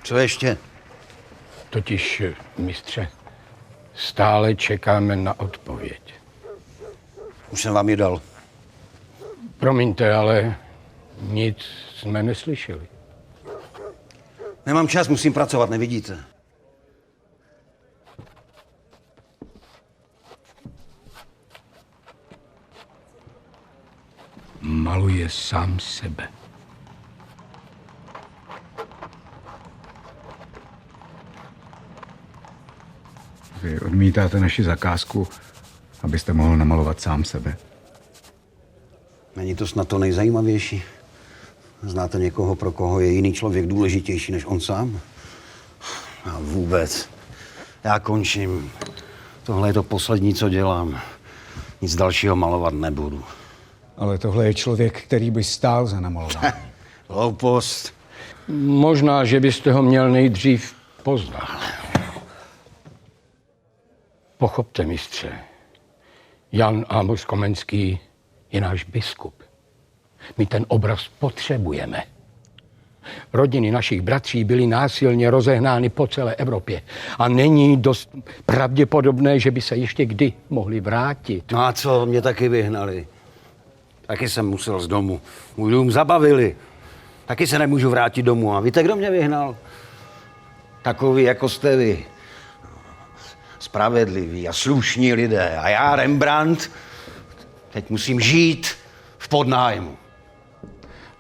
Co ještě? Totiž, mistře, stále čekáme na odpověď. Už jsem vám ji dal. Promiňte, ale nic jsme neslyšeli. Nemám čas, musím pracovat, nevidíte? Maluje sám sebe. Vy odmítáte naši zakázku, abyste mohl namalovat sám sebe. Není to snad to nejzajímavější? Znáte někoho, pro koho je jiný člověk důležitější než on sám? A vůbec. Já končím. Tohle je to poslední, co dělám. Nic dalšího malovat nebudu. Ale tohle je člověk, který by stál za namalování. Hloupost. Možná, že byste ho měl nejdřív poznat. Pochopte, mistře, Jan Amos Komenský je náš biskup. My ten obraz potřebujeme. Rodiny našich bratří byly násilně rozehnány po celé Evropě a není dost pravděpodobné, že by se ještě kdy mohli vrátit. No a co, mě taky vyhnali. Taky jsem musel z domu. Můj dům zabavili. Taky se nemůžu vrátit domů. A víte, kdo mě vyhnal? Takový, jako jste vy. Spravedliví a slušní lidé. A já, Rembrandt, teď musím žít v podnájmu.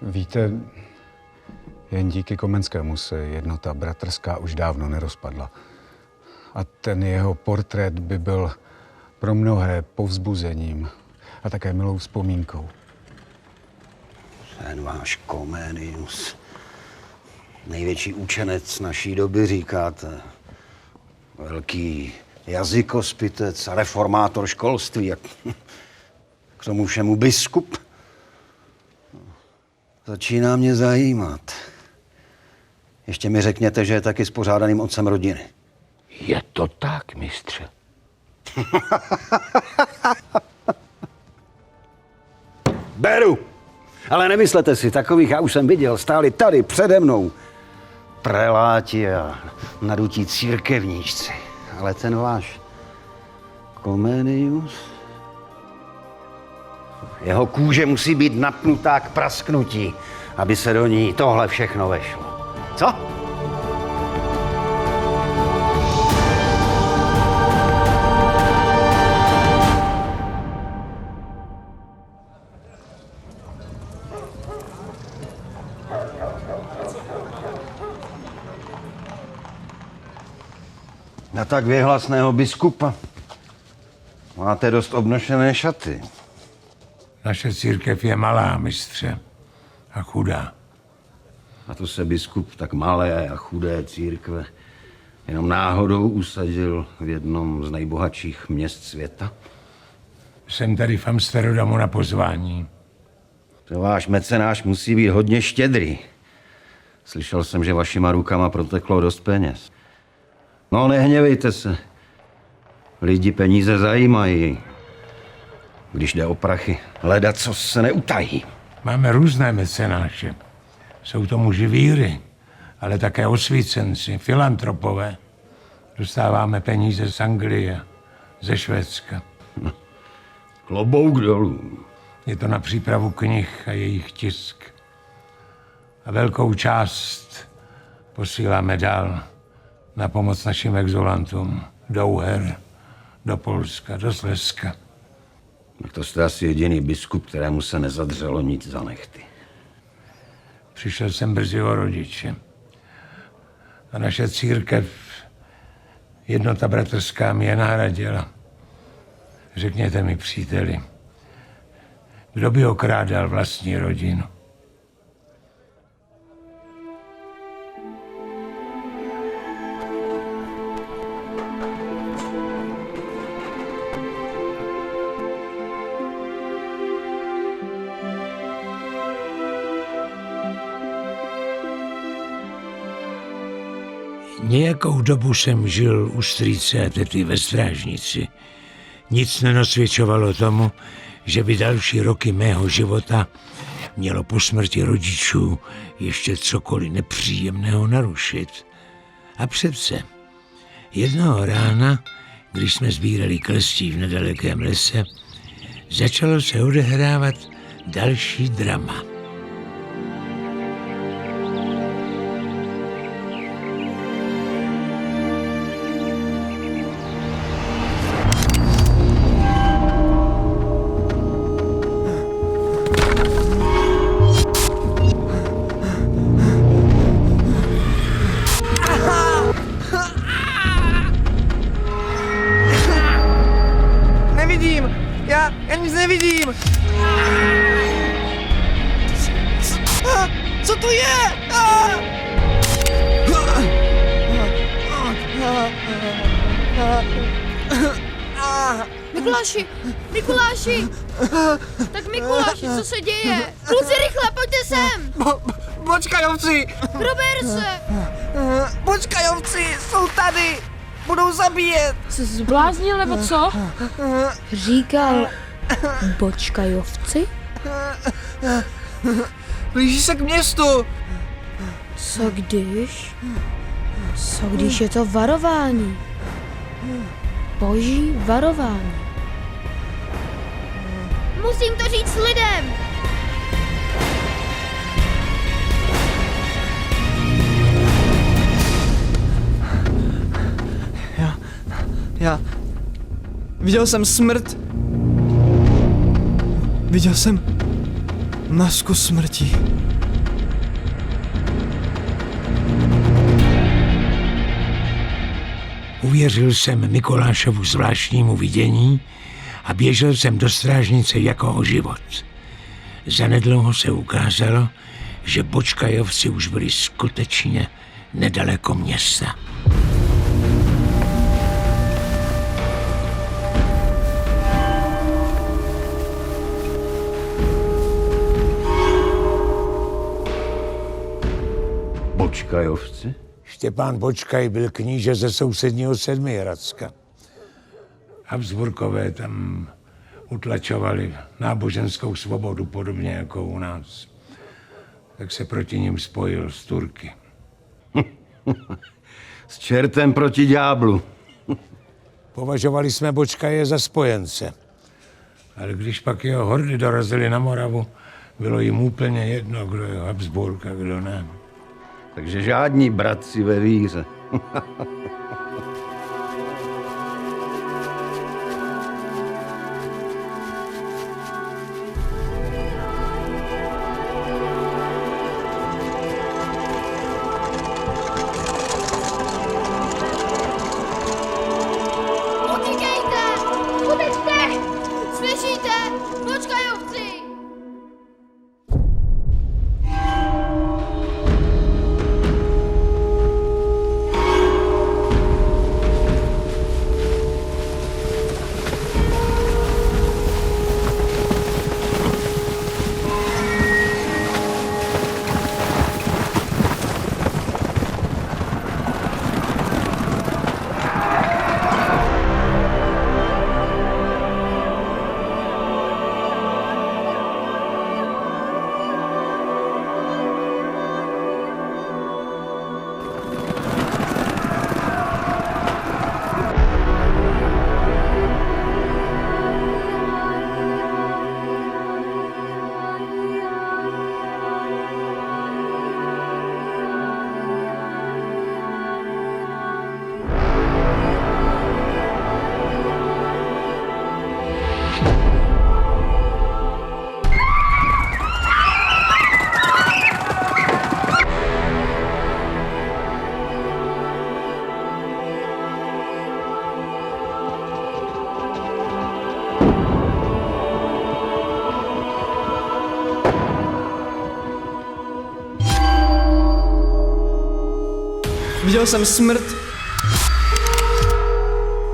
Víte, jen díky Komenskému se jednota bratrská už dávno nerozpadla. A ten jeho portrét by byl pro mnohé povzbuzením a také milou vzpomínkou. Ten váš Comenius. Největší učenec naší doby, říkáte. Velký jazykospitec a reformátor školství. A k tomu všemu biskup. Začíná mě zajímat. Ještě mi řekněte, že je taky spořádaným otcem rodiny. Je to tak, mistře? Beru! Ale nemyslete si, takových já už jsem viděl, stáli tady přede mnou. Preláti a nadutí církevníčci. Ale ten váš Comenius, jeho kůže musí být napnutá k prasknutí, aby se do ní tohle všechno vešlo. Co? Na tak věhlasného biskupa máte dost obnošené šaty. Naše církev je malá, mistře, a chudá. A to se biskup tak malé a chudé církve jenom náhodou usadil v jednom z nejbohatších měst světa? Jsem tady v Amsterdamu na pozvání. To váš mecenáš musí být hodně štědrý. Slyšel jsem, že vašima rukama proteklo dost peněz. No, nehněvejte se. Lidi peníze zajímají. Když jde o prachy, ledacos se neutají. Máme různé mecenáše. Jsou to muži víry, ale také osvícenci, filantropové. Dostáváme peníze z Anglie, ze Švédska. Klobouk dolů. Je to na přípravu knih a jejich tisk. A velkou část posíláme dál na pomoc našim exulantům. Do Uher, do Polska, do Slezska. Tak to jste asi jediný biskup, kterému se nezadřelo nic za nechty. Přišel jsem brzy o rodiče. A naše církev, jednota bratrská, mě nahradila. Řekněte mi, příteli, kdo by okrádal vlastní rodinu? Nějakou dobu jsem žil u strýce a tety ve Strážnici. Nic nenasvědčovalo tomu, že by další roky mého života mělo po smrti rodičů ještě cokoliv nepříjemného narušit. A přece, jednoho rána, když jsme sbírali klestí v nedalekém lese, začalo se odehrávat další drama. Nevidím! Já nic nevidím! Co to je? Mikuláši! Tak Mikuláši, co se děje? Kluci, rychle, pojďte sem! Počkajovci! Prober se! Počkajovci jsou tady! Budou zabíjet! Jsi zbláznil, nebo co? Říkal bočkajovci? Blíží se k městu! Co když je to varování? Boží varování. Musím to říct lidem! Já viděl jsem smrt. Viděl jsem masku smrti. Uvěřil jsem Mikulášovu zvláštnímu vidění a běžel jsem do strážnice jako o život. Zanedlouho se ukázalo, že bočkajovci už byli skutečně nedaleko města. Bočkajovci? Štěpán Bočkaj byl kníže ze sousedního Sedmihradska. Habsburkové tam utlačovali náboženskou svobodu podobně jako u nás. Tak se proti nim spojil s Turky. S čertem proti ďáblu. Považovali jsme Bočkaje za spojence. Ale když pak jeho hordy dorazily na Moravu, bylo jim úplně jedno, kdo je Habsburg a kdo ne. Takže žádní bratři ve víře. Utíkejte! Uteďte! Slyšíte? Bočkajovci! Viděl jsem smrt.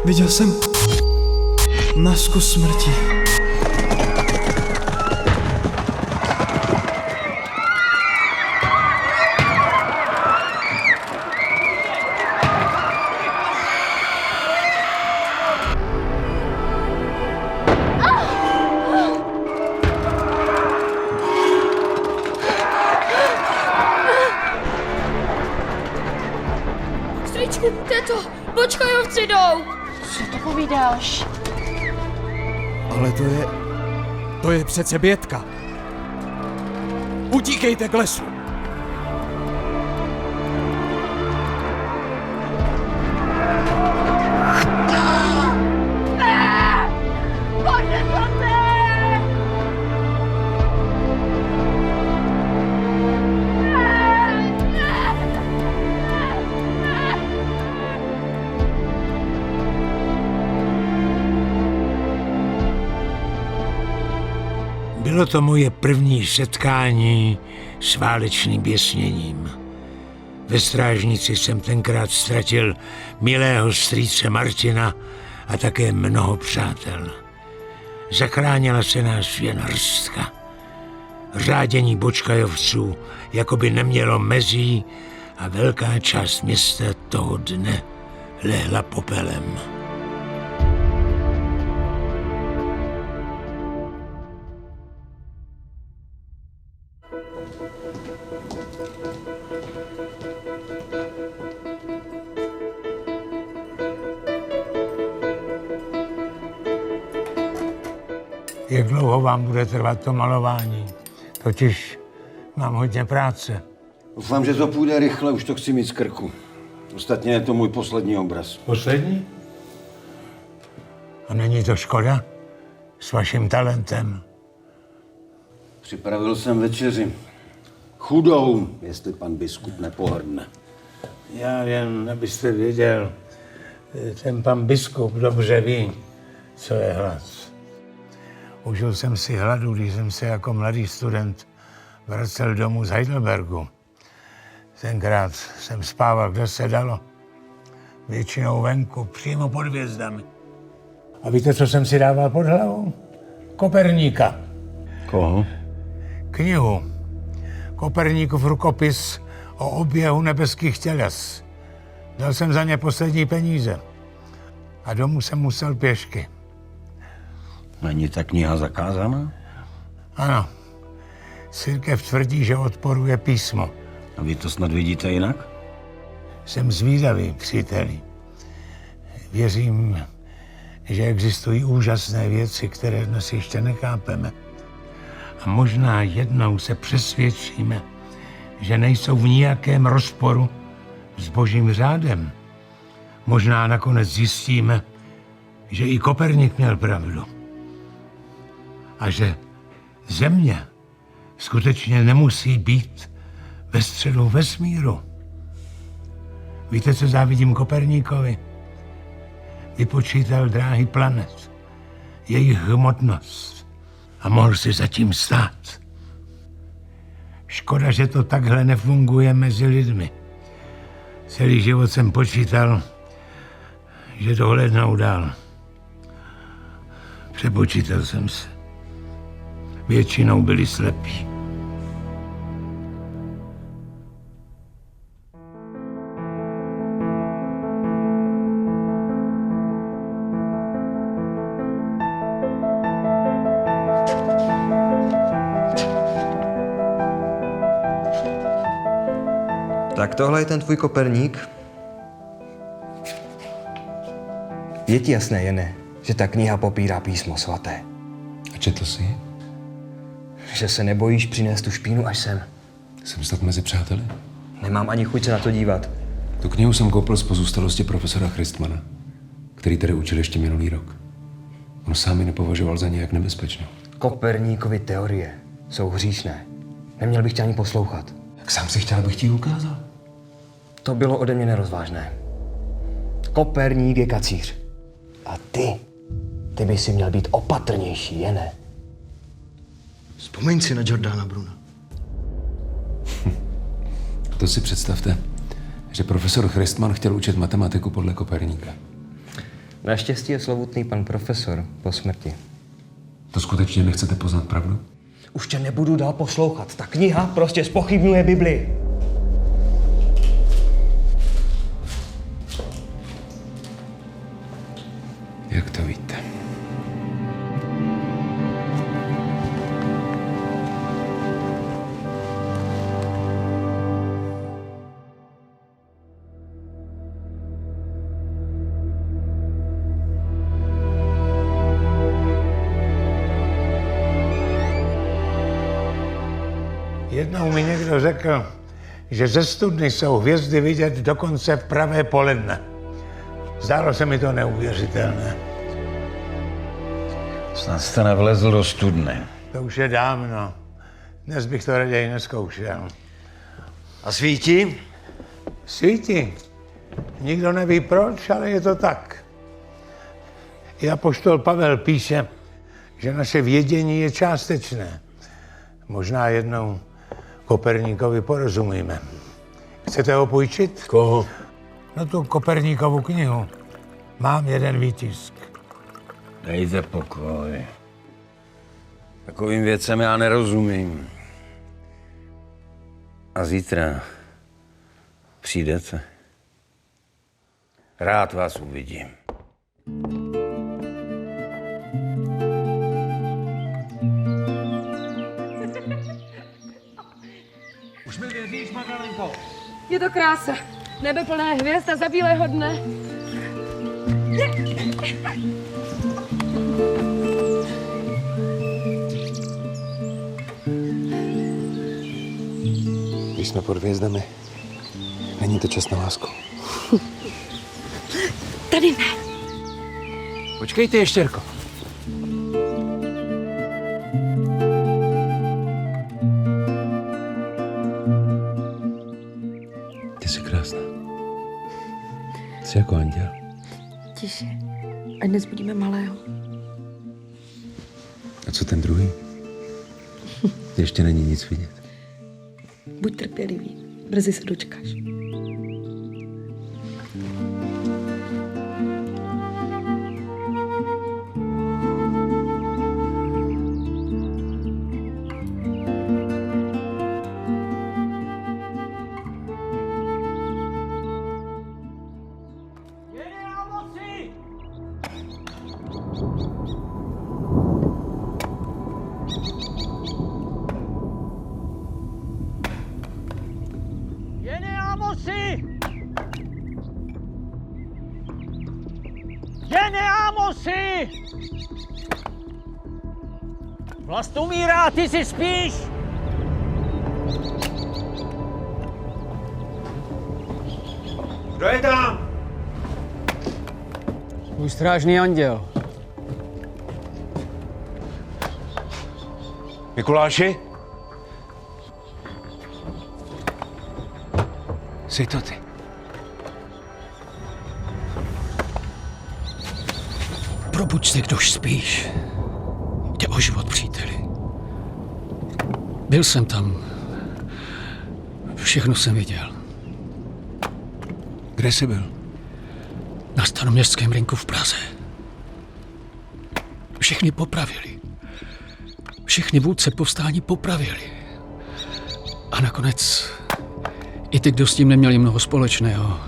Viděl jsem masku smrti. Teto, Bočkajovci jdou! Co to povídáš? Ale to je přece Bětka. Utíkejte k lesu. Bylo to moje první setkání s válečným běsněním. Ve strážnici jsem tenkrát ztratil milého strýce Martina a také mnoho přátel. Zachránila se nás jen hrstka. Řádění Bočkajovců jakoby nemělo mezí a velká část města toho dne lehla popelem. Jak dlouho vám bude trvat to malování? Totiž mám hodně práce. Doufám, že to půjde rychle, už to chci mít z krku. Ostatně je to můj poslední obraz. Poslední? A není to škoda? S vaším talentem. Připravil jsem večeři. Chudou, jestli pan biskup nepohrdne. Já jen, abyste věděl, ten pan biskup dobře ví, co je hlad. Užil jsem si hladu, když jsem se jako mladý student vracel domů z Heidelbergu. Tenkrát jsem spával, kde se dalo. Většinou venku, přímo pod hvězdami. A víte, co jsem si dával pod hlavou? Koperníka. Koho? Knihu. Koperníkův rukopis o oběhu nebeských těles. Dal jsem za ně poslední peníze. A domů jsem musel pěšky. Není ta kniha zakázaná? Ano. Církev tvrdí, že odporuje písmo. A vy to snad vidíte jinak? Jsem zvídavý, příteli. Věřím, že existují úžasné věci, které dnes ještě nechápeme. A možná jednou se přesvědčíme, že nejsou v nijakém rozporu s Božím řádem. Možná nakonec zjistíme, že i Koperník měl pravdu. A že Země skutečně nemusí být ve středu vesmíru. Víte, co závidím Koperníkovi? Vypočítal dráhy planet, jejich hmotnost a mohl si zatím stát. Škoda, že to takhle nefunguje mezi lidmi. Celý život jsem počítal, že dohlédnou dál. Přepočítal jsem se. Většinou byli slepí. Tak tohle je ten tvůj Koperník? Je ti jasné, Jene, že ta kniha popírá písmo svaté? A četl jsi ji? Že se nebojíš přinést tu špínu až sem? Jsem snad mezi přáteli? Nemám ani chuť se na to dívat. Tu knihu jsem koupil z pozůstalosti profesora Christmana, který tady učil ještě minulý rok. On sám ji nepovažoval za nějak nebezpečnou. Koperníkovy teorie jsou hříšné. Neměl bych tě ani poslouchat. Tak sám si chtěl, abych ti ji ukázal. To bylo ode mě nerozvážné. Koperník je kacíř. A ty by si měl být opatrnější, Jene. Vzpomeň si na Jordana Bruna. To si představte, že profesor Christman chtěl učit matematiku podle Koperníka. Naštěstí je slovutný pan profesor po smrti. To skutečně nechcete poznat pravdu? Už tě nebudu dál poslouchat. Ta kniha prostě zpochybňuje Bibli. Jak to víte? Jednou mi někdo řekl, že ze studny jsou hvězdy vidět dokonce v pravé poledne. Zdálo se mi to neuvěřitelné. Snad jste nevlezl do studny. To už je dávno. Dnes bych to raději neskoušel. A svítí? Svítí. Nikdo neví proč, ale je to tak. I apoštol Pavel píše, že naše vědění je částečné. Možná jednou Koperníkovi porozumíme. Chcete ho půjčit? Koho? No tu Koperníkovu knihu. Mám jeden výtisk. Dejte pokoj. Takovým věcem já nerozumím. A zítra přijdete. Rád vás uvidím. Už mi věříš, Magalenko? Je to krása. Nebe plné hvězd a za bílého dne. Když jsme pod hvězdami, není to čas na lásku. Tady ne. Počkejte, ještěrko. Ty jsi krásná. Jsi jako anděl. Tiše. Ať nezbudíme malého. A co ten druhý? Ještě není nic vidět. Buď trpělivý. Brzy se dočkáš. Vlast umírá, ty si spíš! Kdo je tam? Můj strážný anděl. Mikuláši? Jsi to ty. Probuď se, kdož spíš. Jde o život, příteli. Byl jsem tam. Všechno jsem viděl. Kde jsi byl? Na Staroměstském rynku v Praze. Všechny popravili. Všechny vůdce povstání popravili. A nakonec i ty, kdo s tím neměli mnoho společného.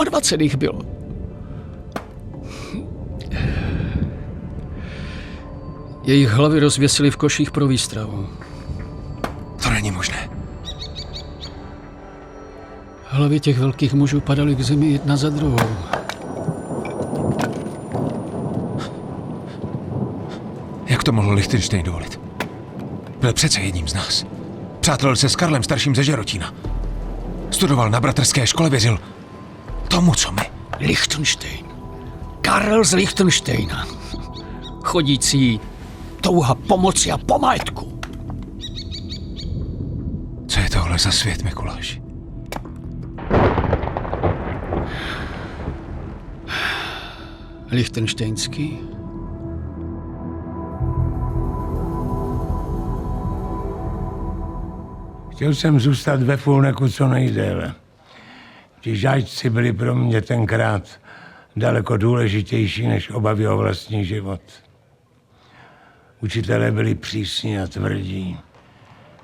27 jich bylo. Jejich hlavy rozvěsili v koších pro výstrahu. To není možné. Hlavy těch velkých mužů padaly k zemi jedna za druhou. Jak to mohl Lichtenstein dovolit? Byl přece jedním z nás. Přátelil se s Karlem starším ze Žerotína. Studoval na bratrské škole, věřil tomu, co my. Lichtenstein. Karel z Lichtensteina. Chodící touha pomoci a po majetku. Co je tohle za svět, Mikuláš? Lichtensteinský? Chtěl jsem zůstat ve Fulneku co nejdéle. Ti žáčci byli pro mě tenkrát daleko důležitější než obavy o vlastní život. Učitelé byli přísní a tvrdí.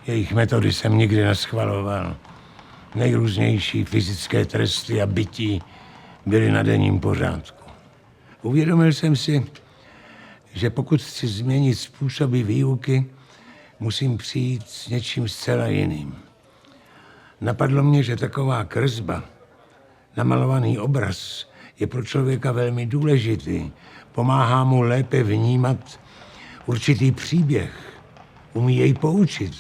Jejich metody jsem nikdy neschvaloval. Nejrůznější fyzické tresty a bytí byly na denním pořádku. Uvědomil jsem si, že pokud chci změnit způsoby výuky, musím přijít s něčím zcela jiným. Napadlo mě, že taková kresba, namalovaný obraz, je pro člověka velmi důležitý. Pomáhá mu lépe vnímat určitý příběh, umí jej poučit.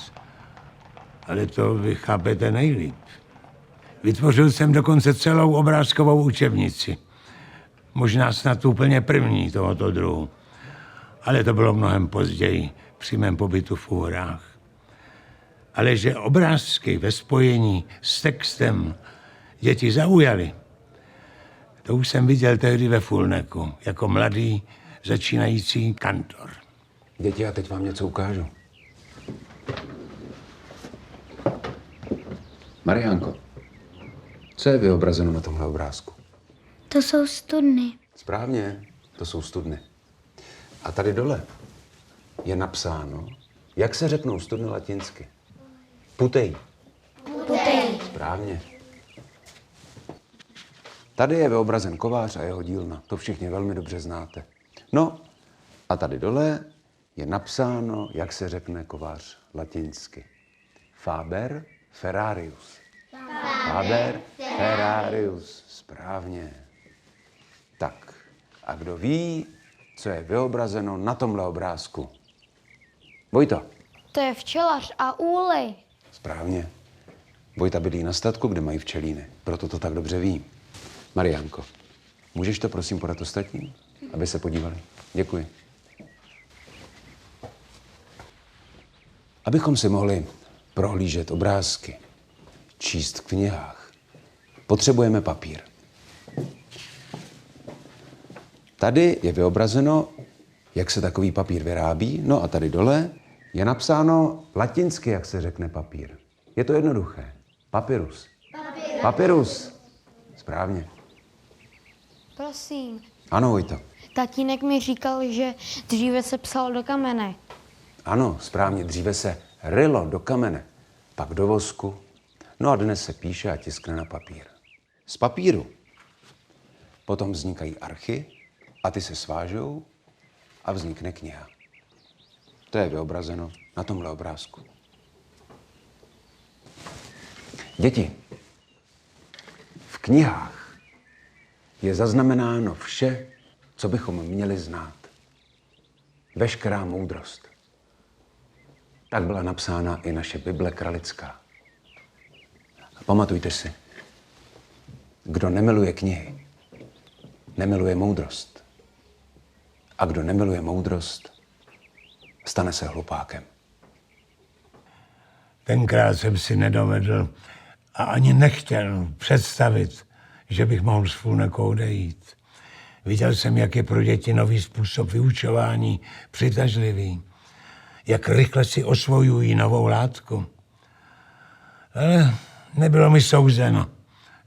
Ale to vy chápete nejlíp. Vytvořil jsem dokonce celou obrázkovou učebnici. Možná snad úplně první tohoto druhu. Ale to bylo mnohem později, při mém pobytu v Úhrách. Ale že obrázky ve spojení s textem děti zaujaly, to už jsem viděl tehdy ve Fulneku, jako mladý začínající kantor. Děti, já teď vám něco ukážu. Mariánko, co je vyobrazeno na tomhle obrázku? To jsou studny. Správně, to jsou studny. A tady dole je napsáno, jak se řeknou studny latinsky. Putej. Putej. Správně. Tady je vyobrazen kovář a jeho dílna. To všichni velmi dobře znáte. No a tady dole je napsáno, jak se řekne kovář latinsky. Faber Ferrarius. Faber Ferrarius. Správně. Tak, a kdo ví, co je vyobrazeno na tomhle obrázku? Vojta. To je včelař a úly. Správně. Vojta bydlí na statku, kde mají včelíny. Proto to tak dobře ví. Mariánko, můžeš to prosím podat ostatním, aby se podívali? Děkuji. Abychom si mohli prohlížet obrázky, číst v knihách, potřebujeme papír. Tady je vyobrazeno, jak se takový papír vyrábí, no a tady dole je napsáno latinsky, jak se řekne papír. Je to jednoduché. Papyrus. Papyrus. Správně. Prosím, Ano, Vojto. tatínek mi říkal, že dříve se psal do kamene. Ano, správně. Dříve se rylo do kamene, pak do vosku. No a dnes se píše a tiskne na papír. Z papíru potom vznikají archy a ty se svážou a vznikne kniha. To je vyobrazeno na tomhle obrázku. Děti, v knihách je zaznamenáno vše, co bychom měli znát. Veškerá moudrost. Tak byla napsána i naše Bible kralická. A pamatujte si, kdo nemiluje knihy, nemiluje moudrost. A kdo nemiluje moudrost, stane se hlupákem. Tenkrát jsem si nedovedl a ani nechtěl představit, že bych mohl z Fulneku odejít. Viděl jsem, jak je pro děti nový způsob vyučování přitažlivý, jak rychle si osvojují novou látku. Ale nebylo mi souzeno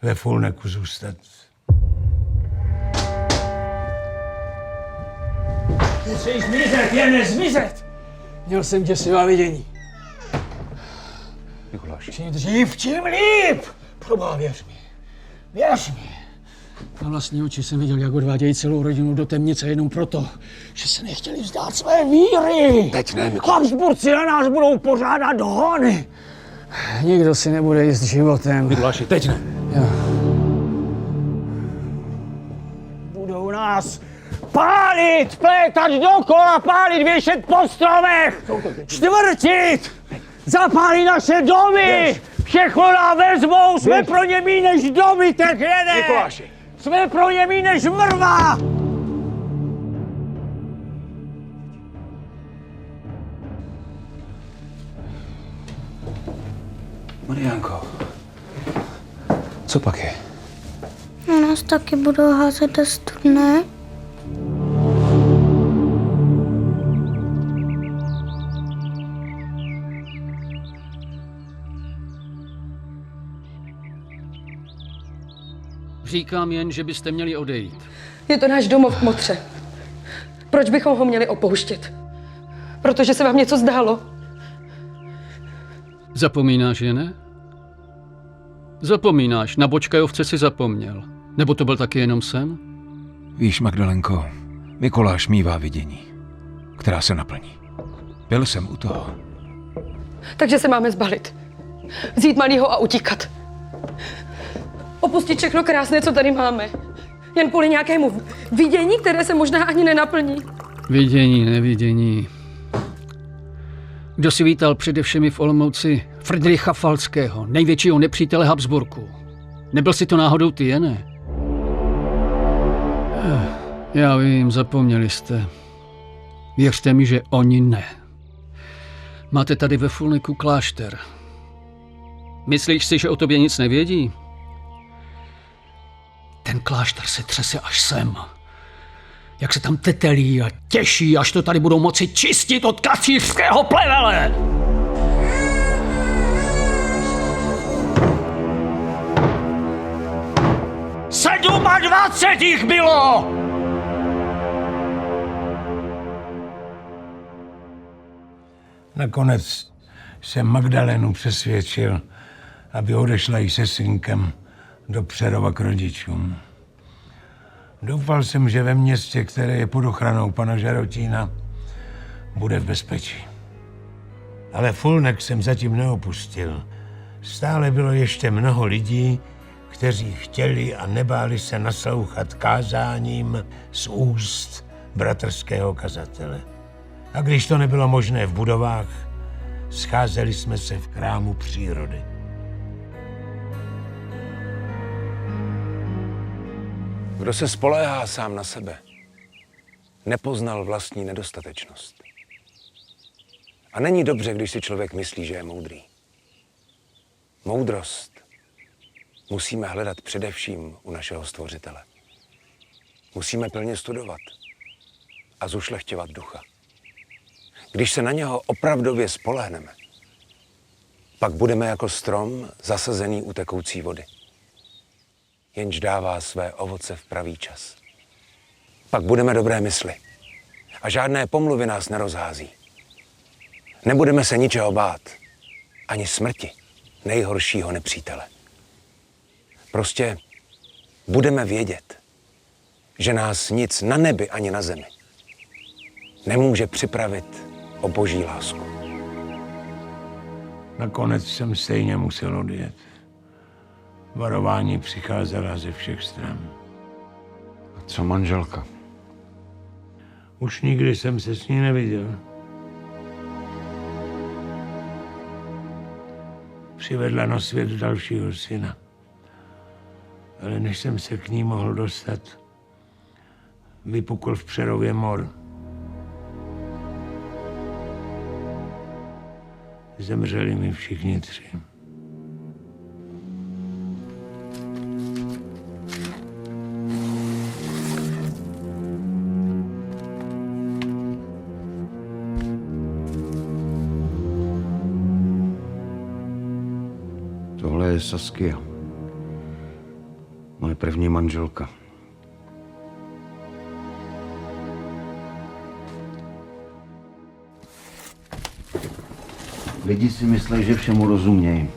ve Fulneku zůstat. Musíš zmizet, Jane, zmizet! Měl jsem děsivá vidění. Mikuláši. Čím dřív, tím líp! Proboha, věř mi. Věř mi. Na vlastní oči jsem viděl, jak odvádějí celou rodinu do temnice jenom proto, že se nechtěli vzdát své víry. Teď ne, Habsburci na nás budou pořádat hony. Nikdo si nebude jíst životem. Mikuláši, teď ne. Jo. Budou nás pálit, plétat dokola, pálit, věšet po stromech, čtvrtit, zapálí naše domy, všechno nám vezmou, jsme pro ně míň než dobytek, jede! Mikuláši. Jsme pro ně míň než mrva! Mariánko, co pak je? Nás taky budou házet do studny. Říkám jen, že byste měli odejít. Je to náš domov v Motře. Proč bychom ho měli opouštět? Protože se vám něco zdálo? Zapomínáš, Jene? Zapomínáš, na Bočkajovce si zapomněl. Nebo to byl taky jenom sen? Víš, Magdalenko, Mikuláš mívá vidění, která se naplní. Byl jsem u toho. Takže se máme zbalit. Vzít malýho a utíkat. Opustit všechno krásné, co tady máme. Jen kvůli nějakému vidění, které se možná ani nenaplní. Vidění, nevidění. Kdo si vítal především v Olomouci, Friedricha Falckého, největšího nepřítele Habsburků. Nebyl si to náhodou ty, Jene? Já vím, zapomněli jste. Věřte mi, že oni ne. Máte tady ve Fulneku klášter. Myslíš si, že o tobě nic nevědí? Ten klášter se třese až sem. Jak se tam tetelí a těší, až to tady budou moci čistit od kacířského plevele! Sedm a 20 jich bylo! Nakonec jsem Magdalenu přesvědčil, aby odešla i se synkem do Přerova k rodičům. Doufal jsem, že ve městě, které je pod ochranou pana Žarotína, bude v bezpečí. Ale Fulnek jsem zatím neopustil. Stále bylo ještě mnoho lidí, kteří chtěli a nebáli se naslouchat kázáním z úst bratrského kazatele. A když to nebylo možné v budovách, scházeli jsme se v chrámu přírody. Kdo se spoléhá sám na sebe, nepoznal vlastní nedostatečnost. A není dobře, když si člověk myslí, že je moudrý. Moudrost musíme hledat především u našeho Stvořitele. Musíme plně studovat a zušlechťovat ducha. Když se na něho opravdově spolehneme, pak budeme jako strom zasazený u tekoucí vody, jenž dává své ovoce v pravý čas. Pak budeme dobré mysli a žádné pomluvy nás nerozhází. Nebudeme se ničeho bát, ani smrti, nejhoršího nepřítele. Prostě budeme vědět, že nás nic na nebi ani na zemi nemůže připravit o boží lásku. Nakonec jsem stejně musel odjet. Varování přicházela ze všech stran. A co manželka? Už nikdy jsem se s ní neviděl. Přivedla na svět dalšího syna. Ale než jsem se k ní mohl dostat, vypukl v Přerově mor. Zemřeli mi všichni tři. Tohle je Saskia. Moje první manželka. Lidi si myslí, že všemu rozumějí.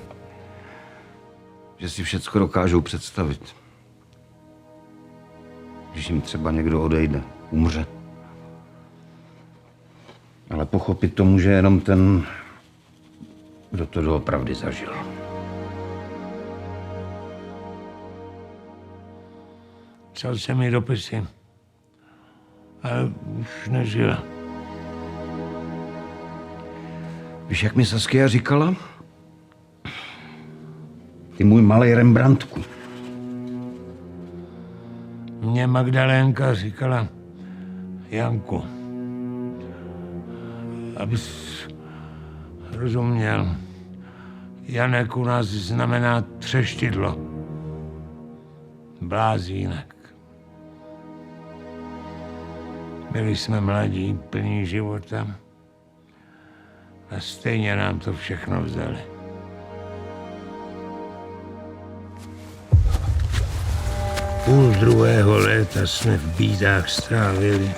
Že si všecko dokážou představit. Když jim třeba někdo odejde, umře. Ale pochopit to může jenom ten, kdo to doopravdy zažil. Psal jsem mi dopisy, ale už nežila. Víš, jak mi Saskia říkala? Ty můj malej Rembrandtku. Mně Magdalénka říkala Janku, abys rozuměl, Janek u nás znamená třeštidlo, blázínek. Byli jsme mladí, plní života a stejně nám to všechno vzali. Půl druhého léta jsme v bídách strávili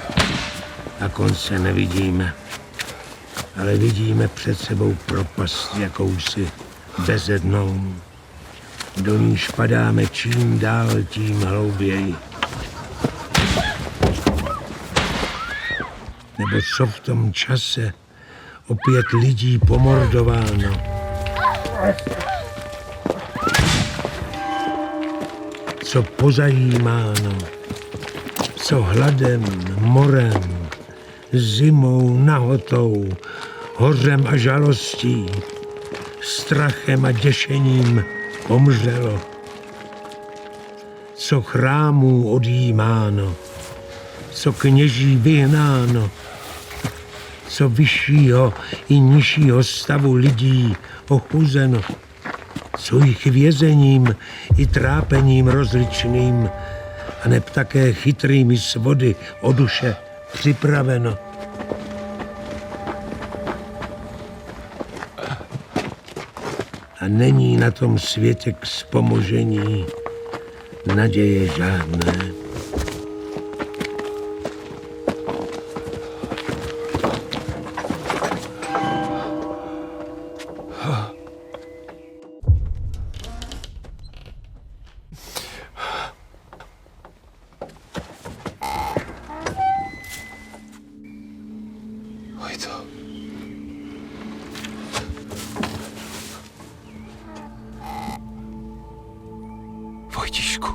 a konce nevidíme. Ale vidíme před sebou propast jakousi bezednou. Do níž padáme čím dál, tím hlouběji. Nebo co v tom čase opět lidí pomordováno. Co pozajímáno, co hladem, morem, zimou, nahotou, hořem a žalostí strachem a děšením pomřelo. Co chrámů odjímáno, co kněží vyhnáno, co vyššího i nižšího stavu lidí ochuzeno, co jich vězením i trápením rozličným, a neb také chytrými svody o duše připraveno. A není na tom světě k vzpomožení naděje žádné. Vojtíšku.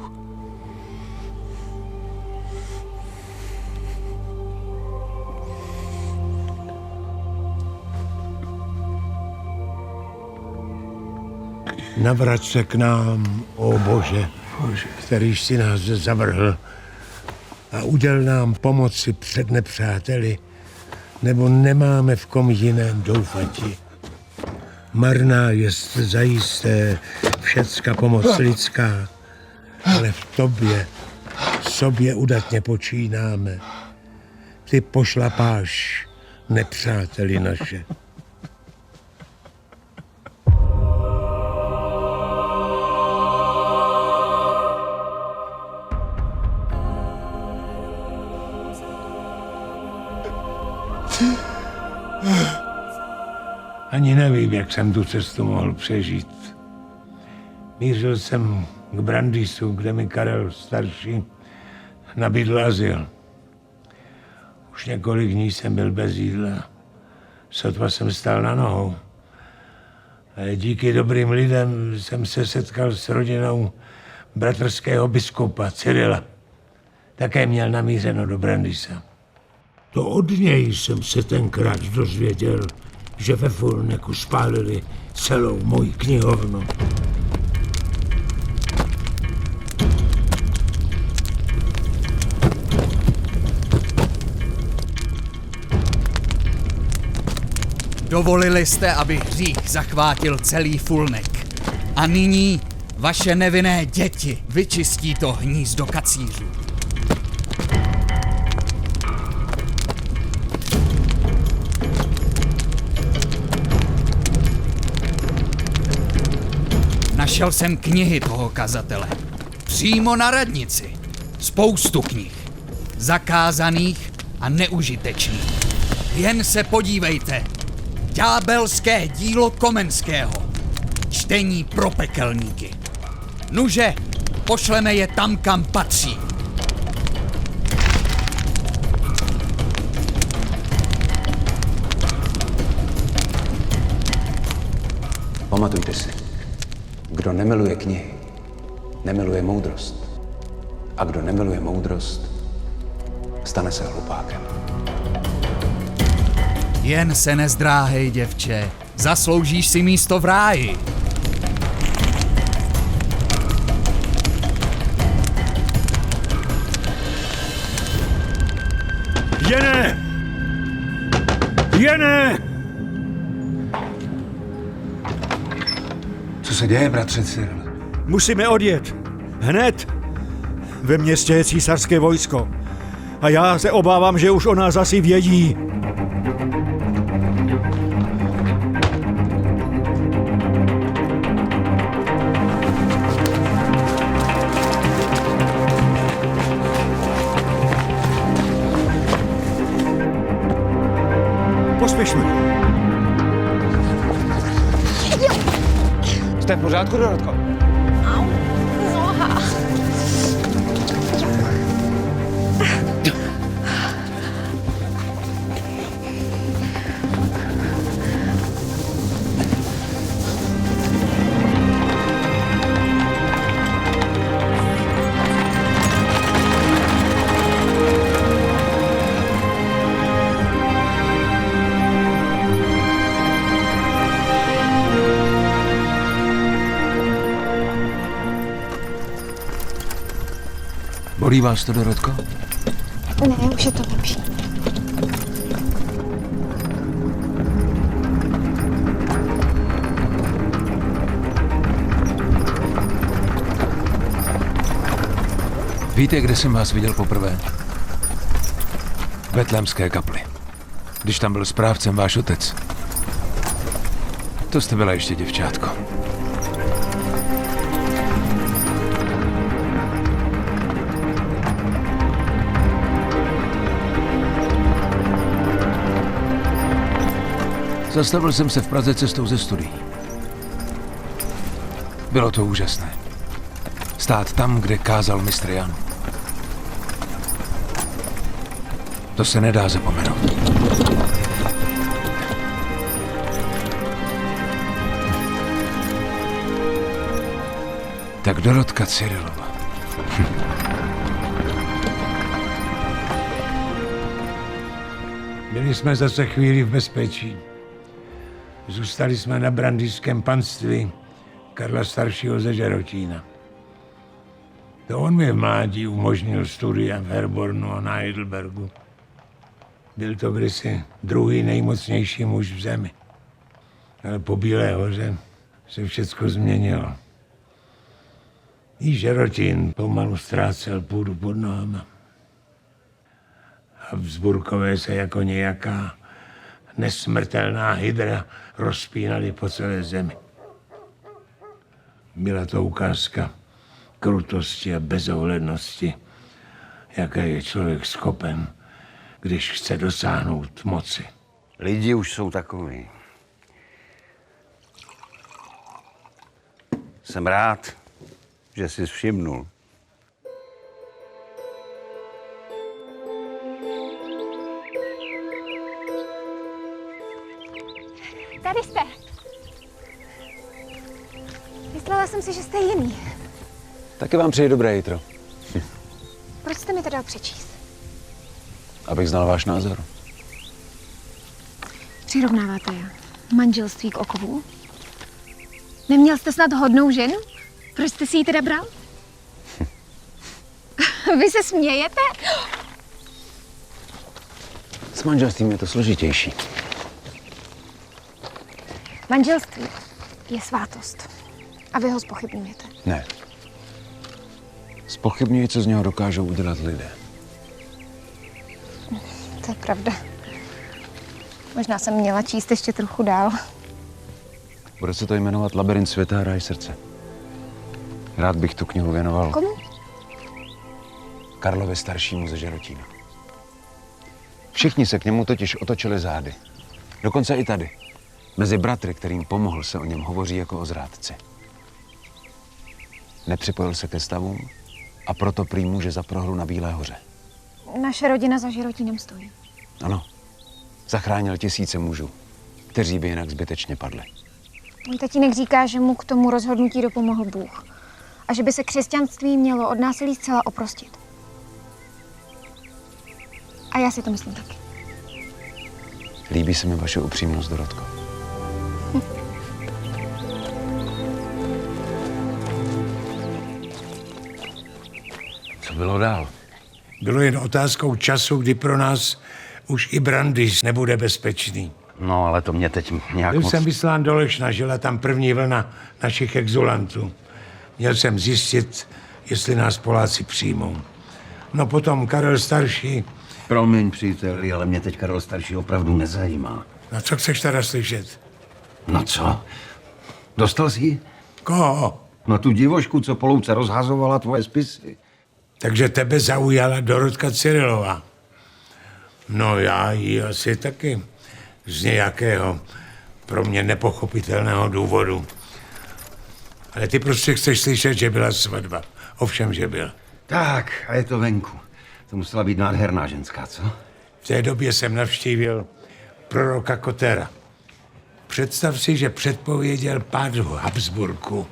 Navrať se k nám, ó Bože, kterýž si nás zavrhl, a uděl nám pomoci před nepřáteli, nebo nemáme v kom jiném doufati. Marná jest zajisté všecka pomoc lidská, ale v tobě sobě udatně počínáme. Ty pošlapáš nepřáteli naše. Ani nevím, jak jsem tu cestu mohl přežít. Mířil jsem k Brandýsu, kde mi Karel starší nabídl azyl. Už několik dní jsem byl bez jídla. Sotva jsem stál na nohou. A díky dobrým lidem jsem se setkal s rodinou bratrského biskupa Cyrila. Také měl namířeno do Brandýsa. To od něj jsem se tenkrát dozvěděl, že ve Fulneku spálili celou moji knihovnu. Dovolili jste, aby hřích zachvátil celý Fulnek. A nyní vaše nevinné děti vyčistí to hnízdo kacířů. Našel jsem knihy toho kazatele. Přímo na radnici. Spoustu knih. Zakázaných a neužitečných. Jen se podívejte. Ďábelské dílo Komenského. Čtení pro pekelníky. Nuže, pošleme je tam, kam patří. Pamatujte si, kdo nemiluje knihy, nemiluje moudrost. A kdo nemiluje moudrost, stane se hlupákem. Jen se nezdráhej, děvče. Zasloužíš si místo v ráji. Jene! Jene! Co se děje, bratře Cyril? Musíme odjet. Hned. Ve městě je císařské vojsko. A já se obávám, že už o nás asi vědí. Pospěšme. Jste v pořádku, Dorotko? Au, noha. Bolí vás to, Dorotko? Ne, už je to lepší. Víte, kde jsem vás viděl poprvé? V Betlémské kapli. Když tam byl správcem váš otec. To jste byla ještě děvčátko. Zastavil jsem se v Praze cestou ze studií. Bylo to úžasné. Stát tam, kde kázal mistr Jan. To se nedá zapomenout. Tak Dorotka Cyrilova. Byli jsme zase chvíli v bezpečí. Zůstali jsme na Brandýském panství Karla staršího ze Žerotína. To on mi v mládí umožnil studia v Herbornu a na Heidelbergu. Byl to kdysi druhý nejmocnější muž v zemi. Ale po Bílé hoře se všecko změnilo. I Žerotín pomalu ztrácel půdu pod nohama. A Vzburkové se jako nějaká nesmrtelná hydra rozpínali po celé zemi. Byla to ukázka krutosti a bezohlednosti, jaké je člověk schopen, když chce dosáhnout moci. Lidi už jsou takový. Jsem rád, že jsi všimnul. Tady jste. Myslela jsem si, že jste jiný. Taky vám přeji dobré jitro. Proč jste mi to dal přečíst? Abych znal váš názor. Přirovnáváte manželství k okovu? Neměl jste snad hodnou ženu? Proč jste si ji teda bral? Vy se smějete? S manželstvím je to složitější. Manželství je svátost. A vy ho zpochybňujete. Ne. Zpochybňuji, co z něho dokážou udělat lidé. To je pravda. Možná jsem měla číst ještě trochu dál. Bude se to jmenovat Labyrint světa a ráj srdce. Rád bych tu knihu věnoval Komu? Karlovi staršímu ze Žerotína. Všichni se k němu totiž otočili zády. Dokonce i tady. Mezi bratry, kterým pomohl, se o něm hovoří jako o zrádci. Nepřipojil se ke stavům a proto prý může za prohru na Bílé hoře. Naše rodina za Žerotínem stojí. Ano, zachránil tisíce mužů, kteří by jinak zbytečně padli. Můj tatínek říká, že mu k tomu rozhodnutí dopomohl Bůh. A že by se křesťanství mělo od násilí zcela oprostit. A já si to myslím taky. Líbí se mi vaše upřímnost, Dorotko. Co bylo dál? Bylo jen otázkou času, kdy pro nás už i Brandýs nebude bezpečný. No, ale to mě teď nějak Byl moc... jsem vyslán do Lešna, žila tam první vlna našich exulantů. Měl jsem zjistit, jestli nás Poláci přijmou. No potom Karel starší. Promiň, příteli, ale mě teď Karel starší opravdu nezajímá. No co chceš teda slyšet? No co? Dostal jsi ji? Koho? No tu divošku, co po louce rozhazovala tvoje spisy. Takže tebe zaujala Dorotka Cyrilová. No já ji asi taky. Z nějakého pro mě nepochopitelného důvodu. Ale ty prostě chceš slyšet, že byla svatba. Ovšem, že byla. Tak, a je to venku. To musela být nádherná ženská, co? V té době jsem navštívil proroka Kotera. Představ si, že předpověděl pád Habsburku.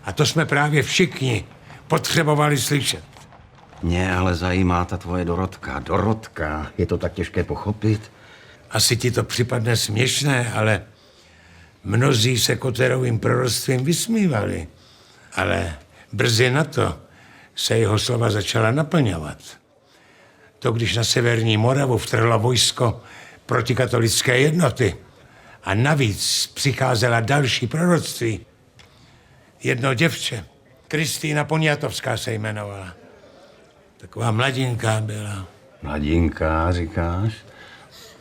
A to jsme právě všichni potřebovali slyšet. Mě ale zajímá ta tvoje Dorotka. Dorotka, je to tak těžké pochopit? Asi ti to připadne směšné, ale mnozí se Koterovým proroctvím vysmívali. Ale brzy na to se jeho slova začala naplňovat. To, když na severní Moravu vtrhlo vojsko protikatolické jednoty a navíc přicházela další proroctví. Jedno děvče, Kristýna Poniatovská se jmenovala. Taková mladinká byla. Mladinká, říkáš?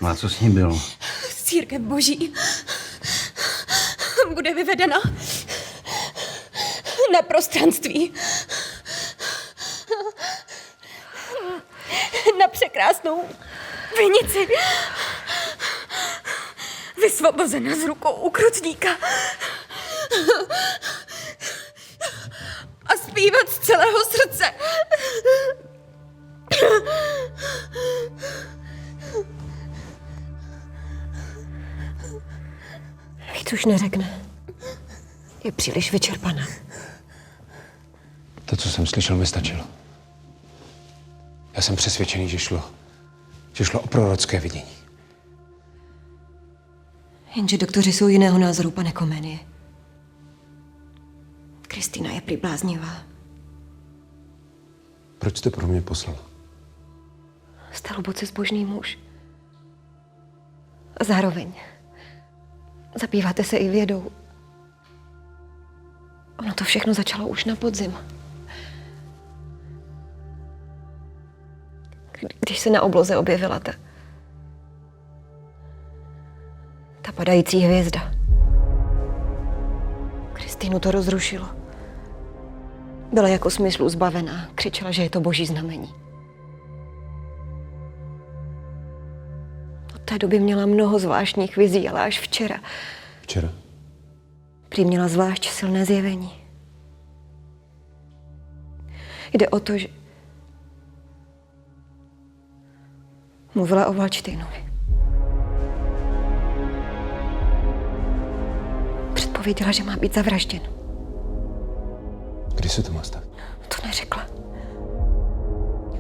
No a co s ní bylo? Církev Boží bude vyvedena na prostranství. Na překrásnou vinici. Vysvobozena z rukou ukrutníka. A zpívat z celého srdce. Víc už neřekne. Je příliš vyčerpaná. To, co jsem slyšel, mi stačilo. Já jsem přesvědčený, že šlo o prorocké vidění. Jenže doktoři jsou jiného názoru, pane Komenie. Kristýna je prý bláznivá. Proč jste pro mě poslal? Jste hluboce zbožný muž. A zároveň zabýváte se i vědou. Ono to všechno začalo už na podzim. Když se na obloze objevila ta padající hvězda. Kristýnu to rozrušilo. Byla jako smyslu zbavená. Křičela, že je to boží znamení. Od té doby měla mnoho zvláštních vizí, ale až včera. Včera? Prý měla zvlášť silné zjevení. Jde o to, že mluvila o Valdštejnovi. Předpověděla, že má být zavražděn. Kdy se to má stát? To neřekla.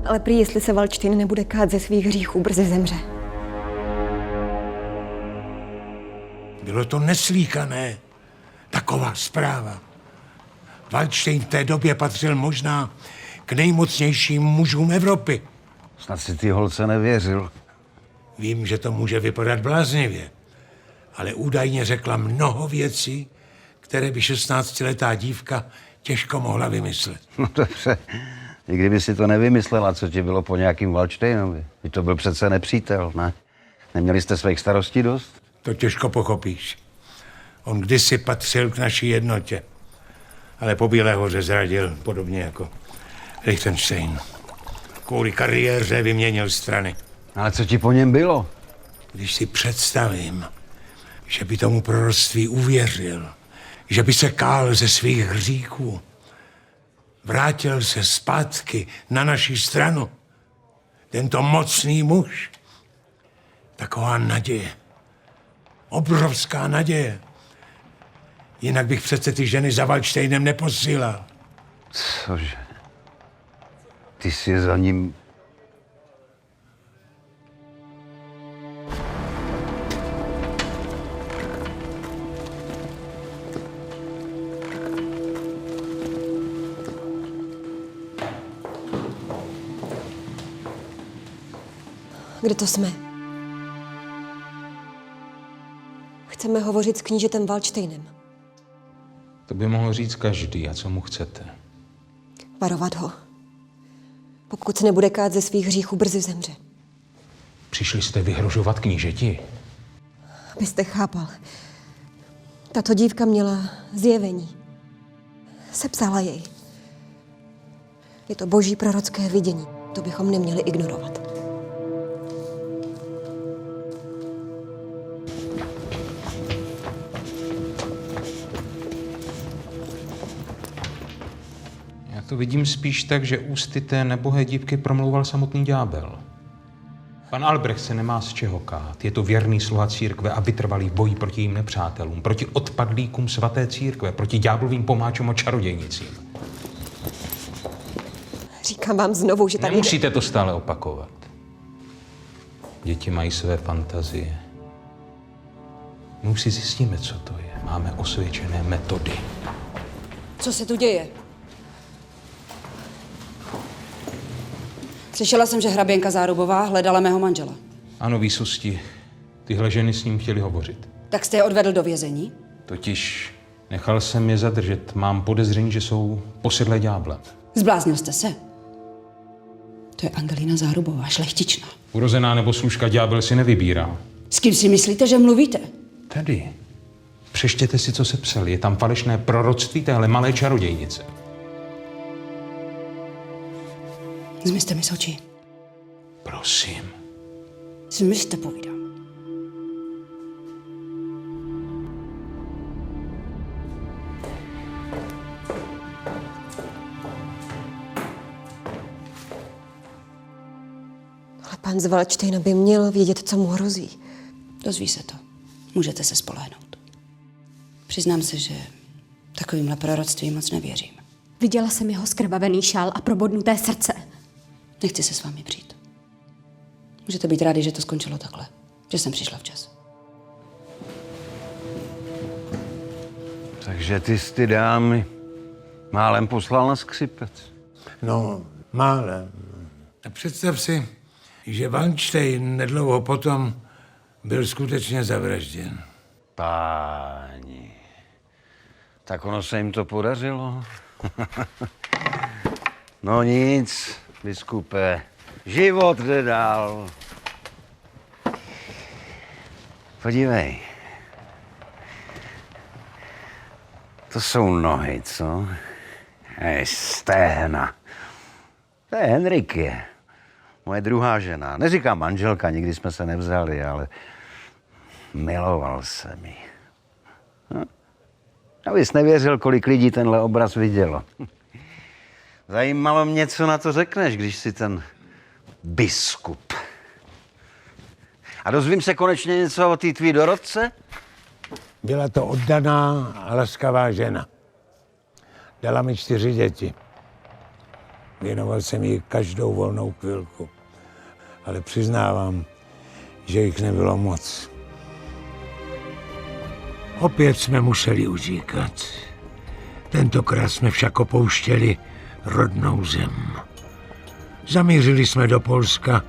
Ale prý, jestli se Valdštejn nebude kát ze svých hříchů, brzy zemře. Bylo to neslíkané. Taková zpráva. Valdštejn v té době patřil možná k nejmocnějším mužům Evropy. Snad si ty holce nevěřil. Vím, že to může vypadat bláznivě, ale údajně řekla mnoho věcí, které by 16letá dívka těžko mohla vymyslet. No dobře, i kdyby si to nevymyslela, co ti bylo po nějakým Valdštejnovi. Vy to byl přece nepřítel, ne? Neměli jste svých starostí dost? To těžko pochopíš. On kdysi patřil k naší jednotě, ale po Bílé hoře zradil, podobně jako Lichtenstein. Kvůli kariéře vyměnil strany. Ale co ti po něm bylo? Když si představím, že by tomu proroctví uvěřil, že by se kál ze svých hříchů, vrátil se zpátky na naši stranu, tento mocný muž, taková naděje, obrovská naděje. Jinak bych přece ty ženy za Valdštejnem neposílal. Cože? Ty jsi za ním... Kde to jsme? Chceme hovořit s knížetem Valdštejnem. To by mohl říct každý. A co mu chcete? Varovat ho. Pokud se nebude kát ze svých hříchů, brzy zemře. Přišli jste vyhrožovat knížeti? Abyste chápal. Tato dívka měla zjevení. Sepsala jej. Je to boží prorocké vidění. To bychom neměli ignorovat. Já to vidím spíš tak, že ústy té nebohé dívky promlouval samotný ďábel. Pan Albrecht se nemá z čeho kát. Je to věrný sluha církve a vytrvalý v boji proti jejím nepřátelům, proti odpadlíkům svaté církve, proti ďáblovým pomáčům a čarodějnicím. Říkám vám znovu, že tady Nemusíte to stále opakovat. Děti mají své fantazie. My už si zjistíme, co to je. Máme osvědčené metody. Co se tu děje? Slyšela jsem, že hraběnka Zárubová hledala mého manžela. Ano, výsosti. Tyhle ženy s ním chtěli hovořit. Tak jste je odvedl do vězení? Totiž nechal jsem je zadržet. Mám podezření, že jsou posedlé ďáblem. Zbláznil jste se. To je Angelina Zárubová, šlechtičná. Urozená nebo služka ďábel si nevybírá. S kým si myslíte, že mluvíte? Tady. Přečtěte si, co se psal. Je tam falešné proroctví téhle malé čarodějnice. Zmizte mi z očí. Prosím. Zmizte, povídám. Ale pan z Valdštejna by měl vědět, co mu hrozí. Dozví se to. Můžete se spolehnout. Přiznám se, že takovýmhle proroctvím moc nevěřím. Viděla jsem jeho skrvavený šál a probodnuté srdce. Nechci se s vámi přijít. Můžete být rádi, že to skončilo takhle. Že jsem přišla včas. Takže ty jsi ty dámy málem poslal na skřipec. No, málem. A představ si, že Waldstein nedlouho potom byl skutečně zavražděn. Páni, tak ono se jim to podařilo. No nic, biskupe, život jde dál. Podívej. To jsou nohy, co? Stehna. To je Henrikie, moje druhá žena. Neříkám manželka, nikdy jsme se nevzali, ale miloval se mi. Abys nevěřil, kolik lidí tenhle obraz vidělo. Zajímalo mě, co na to řekneš, když jsi ten biskup. A dozvím se konečně něco o té tvý Dorotce? Byla to oddaná a laskavá žena. Dala mi 4 děti. Věnoval jsem jí každou volnou chvilku. Ale přiznávám, že jich nebylo moc. Opět jsme museli utíkat. Tentokrát jsme však opouštěli rodnou zem. Zamířili jsme do Polska,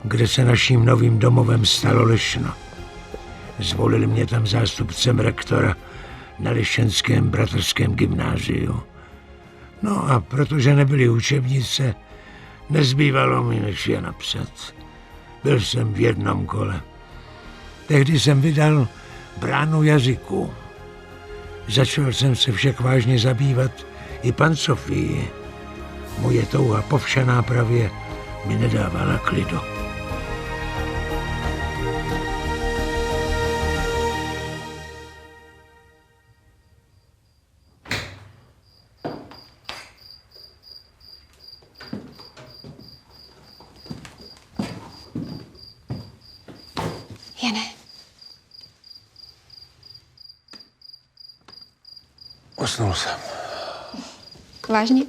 kde se naším novým domovem stalo Lešno. Zvolili mě tam zástupcem rektora na Lešenském bratrském gymnáziu. No a protože nebyly učebnice, nezbývalo mi, než je napsat. Byl jsem v jednom kole. Tehdy jsem vydal Bránu jazyků. Začal jsem se však vážně zabývat i pansofii. Moje touha po vše nápravě mi nedávala klidu. Jane, Usnul jsem. vážně?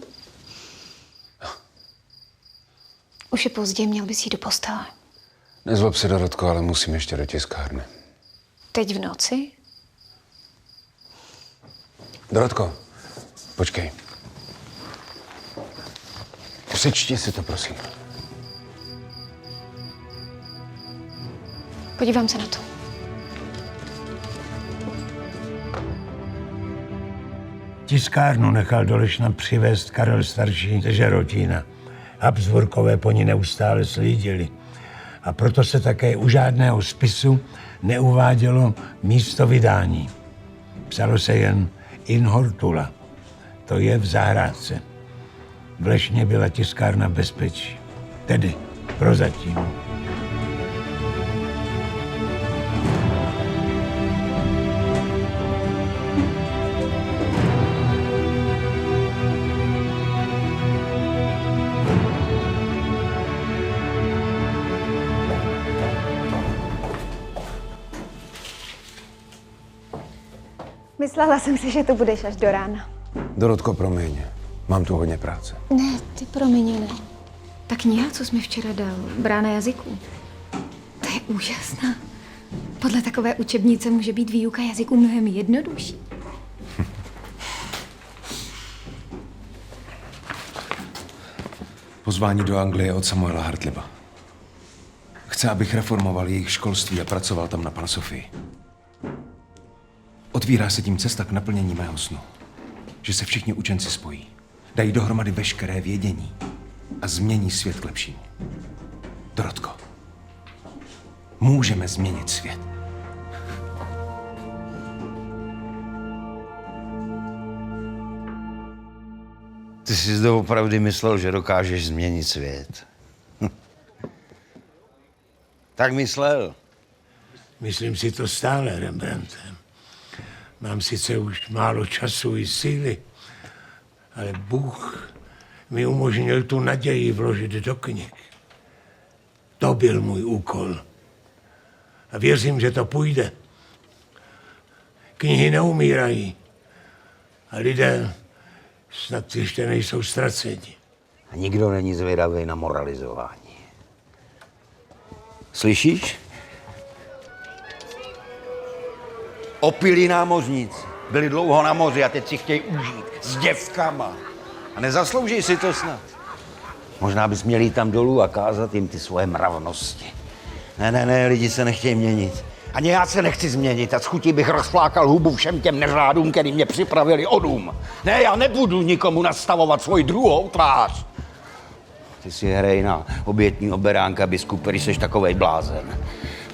Už je pozdě, měl bys jít do postele. Nezlob se, Dorotko, ale musím ještě do tiskárny. Teď v noci? Dorotko, počkej. Přečti si to, prosím. Podívám se na to. Tiskárnu nechal do Lešna přivést Karel starší ze Žerotína. Habsburkové po ní neustále slídili. A proto se také u žádného spisu neuvádělo místo vydání. Psalo se jen in Hortula. To je v zahrádce. V Lešně byla tiskárna bezpečí. Tedy prozatím. Myslela jsem si, že tu budeš až do rána. Dorotko, promiň. Mám tu hodně práce. Ne, ty promiň, ne. Ta kniha, co jsi mi včera dal, Brána jazyků, to je úžasná. Podle takové učebnice může být výuka jazyků mnohem jednodušší. Pozvání do Anglie od Samuela Hartliba. Chce, abych reformoval jejich školství a pracoval tam na Pan Sofii. Otvírá se tím cesta k naplnění mého snu. Že se všichni učenci spojí, dají dohromady veškeré vědění a změní svět k lepšímu. Dorotko, můžeme změnit svět. Ty jsi doopravdy myslel, že dokážeš změnit svět. Tak myslel. Myslím si to stále, Rembrandte. Mám sice už málo času i síly, ale Bůh mi umožnil tu naději vložit do knih. To byl můj úkol. A věřím, že to půjde. Knihy neumírají. A lidé snad ještě nejsou ztraceni. A nikdo není zvědavý na moralizování. Slyšíš? Opilí námořníci. Byli dlouho na moři a teď si chtějí užít s děvkama. A nezaslouží si to snad. Možná bys měl jít tam dolů a kázat jim ty svoje mravnosti. Ne, lidi se nechtějí měnit. Ani já se nechci změnit a s chutí bych rozflákal hubu všem těm neřádům, který mě připravili o dům. Ne, já nebudu nikomu nastavovat svoji druhou tvář. Ty si hrej na obětního beránka, biskup, když seš takovej blázen.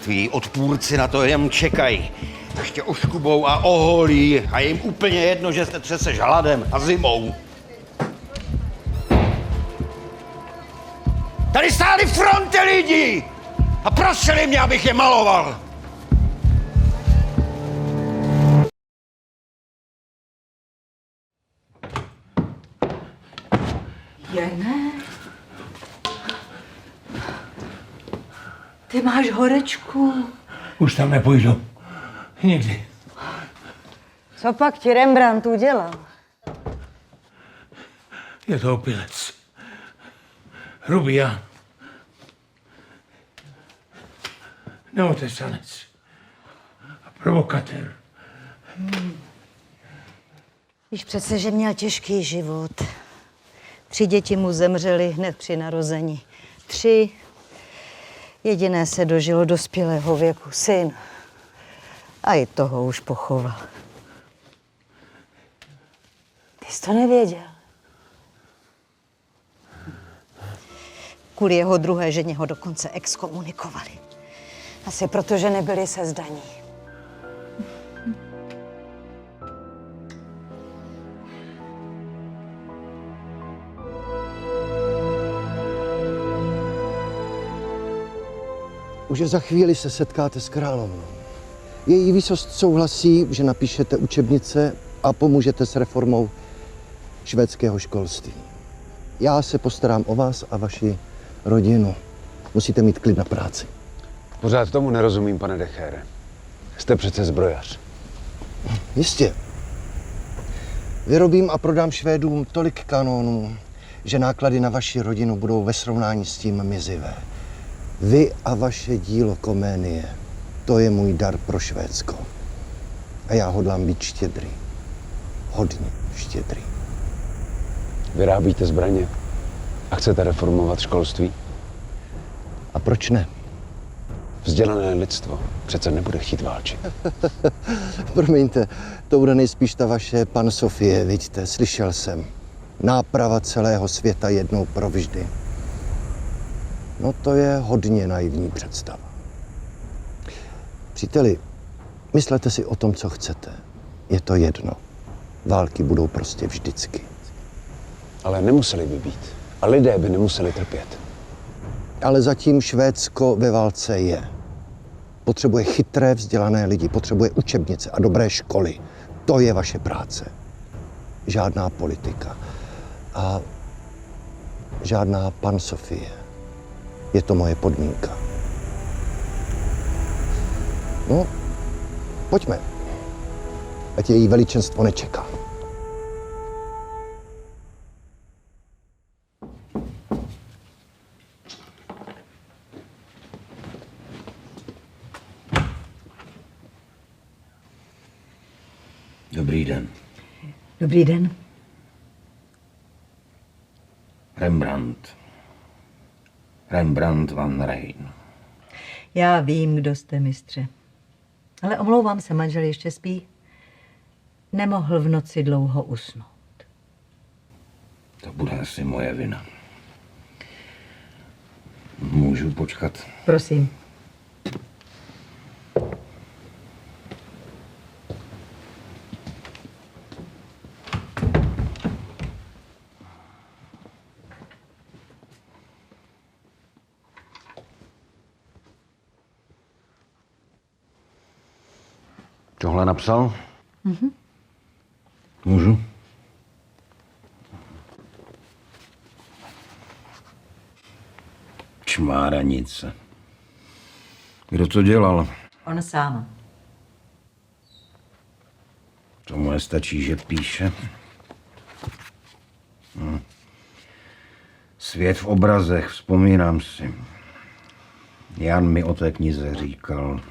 Tví odpůrci na to jen čekají. Ještě oškubou a oholí a je jim úplně jedno, že se třeseš hladem a zimou. Tady stály fronty lidí a prosili mě, abych je maloval. Jene? Ty máš horečku. Už tam nepůjdu. Nikdy. Co pak ti Rembrandt udělal? Je to opilec. Hrubián. Neotesanec. A provokatér. Víš přece, že měl těžký život. 3 děti mu zemřely hned při narození. 3. Jediné se dožilo dospělého věku, syn. A i toho už pochoval. Ty jsi to nevěděl. Kvůli jeho druhé ženě ho dokonce exkomunikovali. Asi proto, že nebyli se zdaní. Už za chvíli se setkáte s královnou. Její výsost souhlasí, že napíšete učebnice a pomůžete s reformou švédského školství. Já se postarám o vás a vaši rodinu. Musíte mít klid na práci. Pořád tomu nerozumím, pane Dechere. Jste přece zbrojař. Jistě. Vyrobím a prodám Švédům tolik kanónů, že náklady na vaši rodinu budou ve srovnání s tím mizivé. Vy a vaše dílo Koménie, to je můj dar pro Švédsko. A já hodlám být štědrý. Hodně štědrý. Vyrábíte zbraně a chcete reformovat školství? A proč ne? Vzdělané lidstvo přece nebude chtít válčit. Promiňte, to bude nejspíš ta vaše Pan Sofie, vidíte, slyšel jsem. Náprava celého světa jednou provždy. No to je hodně naivní představa. Příteli, myslete si o tom, co chcete. Je to jedno. Války budou prostě vždycky. Ale nemuseli by být. A lidé by nemuseli trpět. Ale zatím Švédsko ve válce je. Potřebuje chytré, vzdělané lidi, potřebuje učebnice a dobré školy. To je vaše práce. Žádná politika. A žádná Pan Sofie. Je to moje podmínka. No, pojďme. Ať její veličenstvo nečeká. Dobrý den. Dobrý den. Rembrandt. Rembrandt van Rijn. Já vím, kdo jste, mistře. Ale omlouvám se, manžel ještě spí. Nemohl v noci dlouho usnout. To bude asi moje vina. Můžu počkat? Prosím. Tohle napsal? Mhm. Můžu? Čmáranice. Kdo to dělal? On sám. Tomu nestačí, že píše. Svět v obrazech, vzpomínám si. Jan mi o té knize říkal.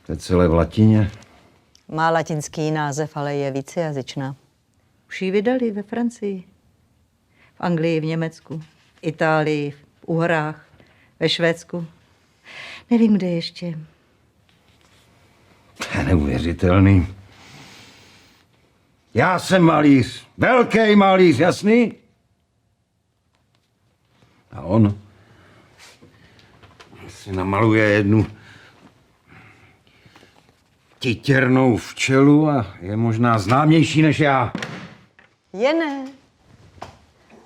To je celé v latině? Má latinský název, ale je vícejazyčná. Už ji vydali ve Francii, v Anglii, v Německu, v Itálii, v Uhrách, ve Švédsku. Nevím, kde ještě. To je neuvěřitelný. Já jsem malíř, velký malíř, jasný? A on si namaluje jednu titěrnou včelu a je možná známější než já. Jene,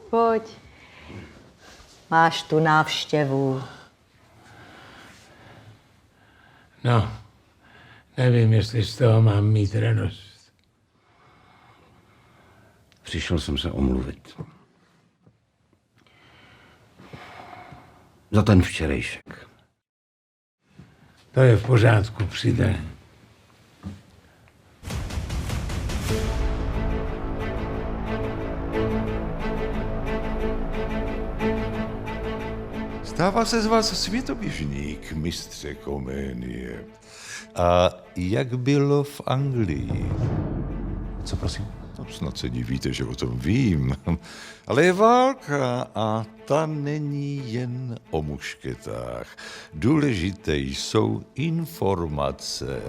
pojď. Máš tu návštěvu. No, nevím, jestli z toho mám mít radost. Přišel jsem se omluvit. Za ten včerejšek. To je v pořádku, přijde. Stává se z vás světoběžník, mistře Koménie. A jak bylo v Anglii? Co prosím? No, snad se divíte, že o tom vím. Ale je válka a ta není jen o mušketách. Důležité jsou informace.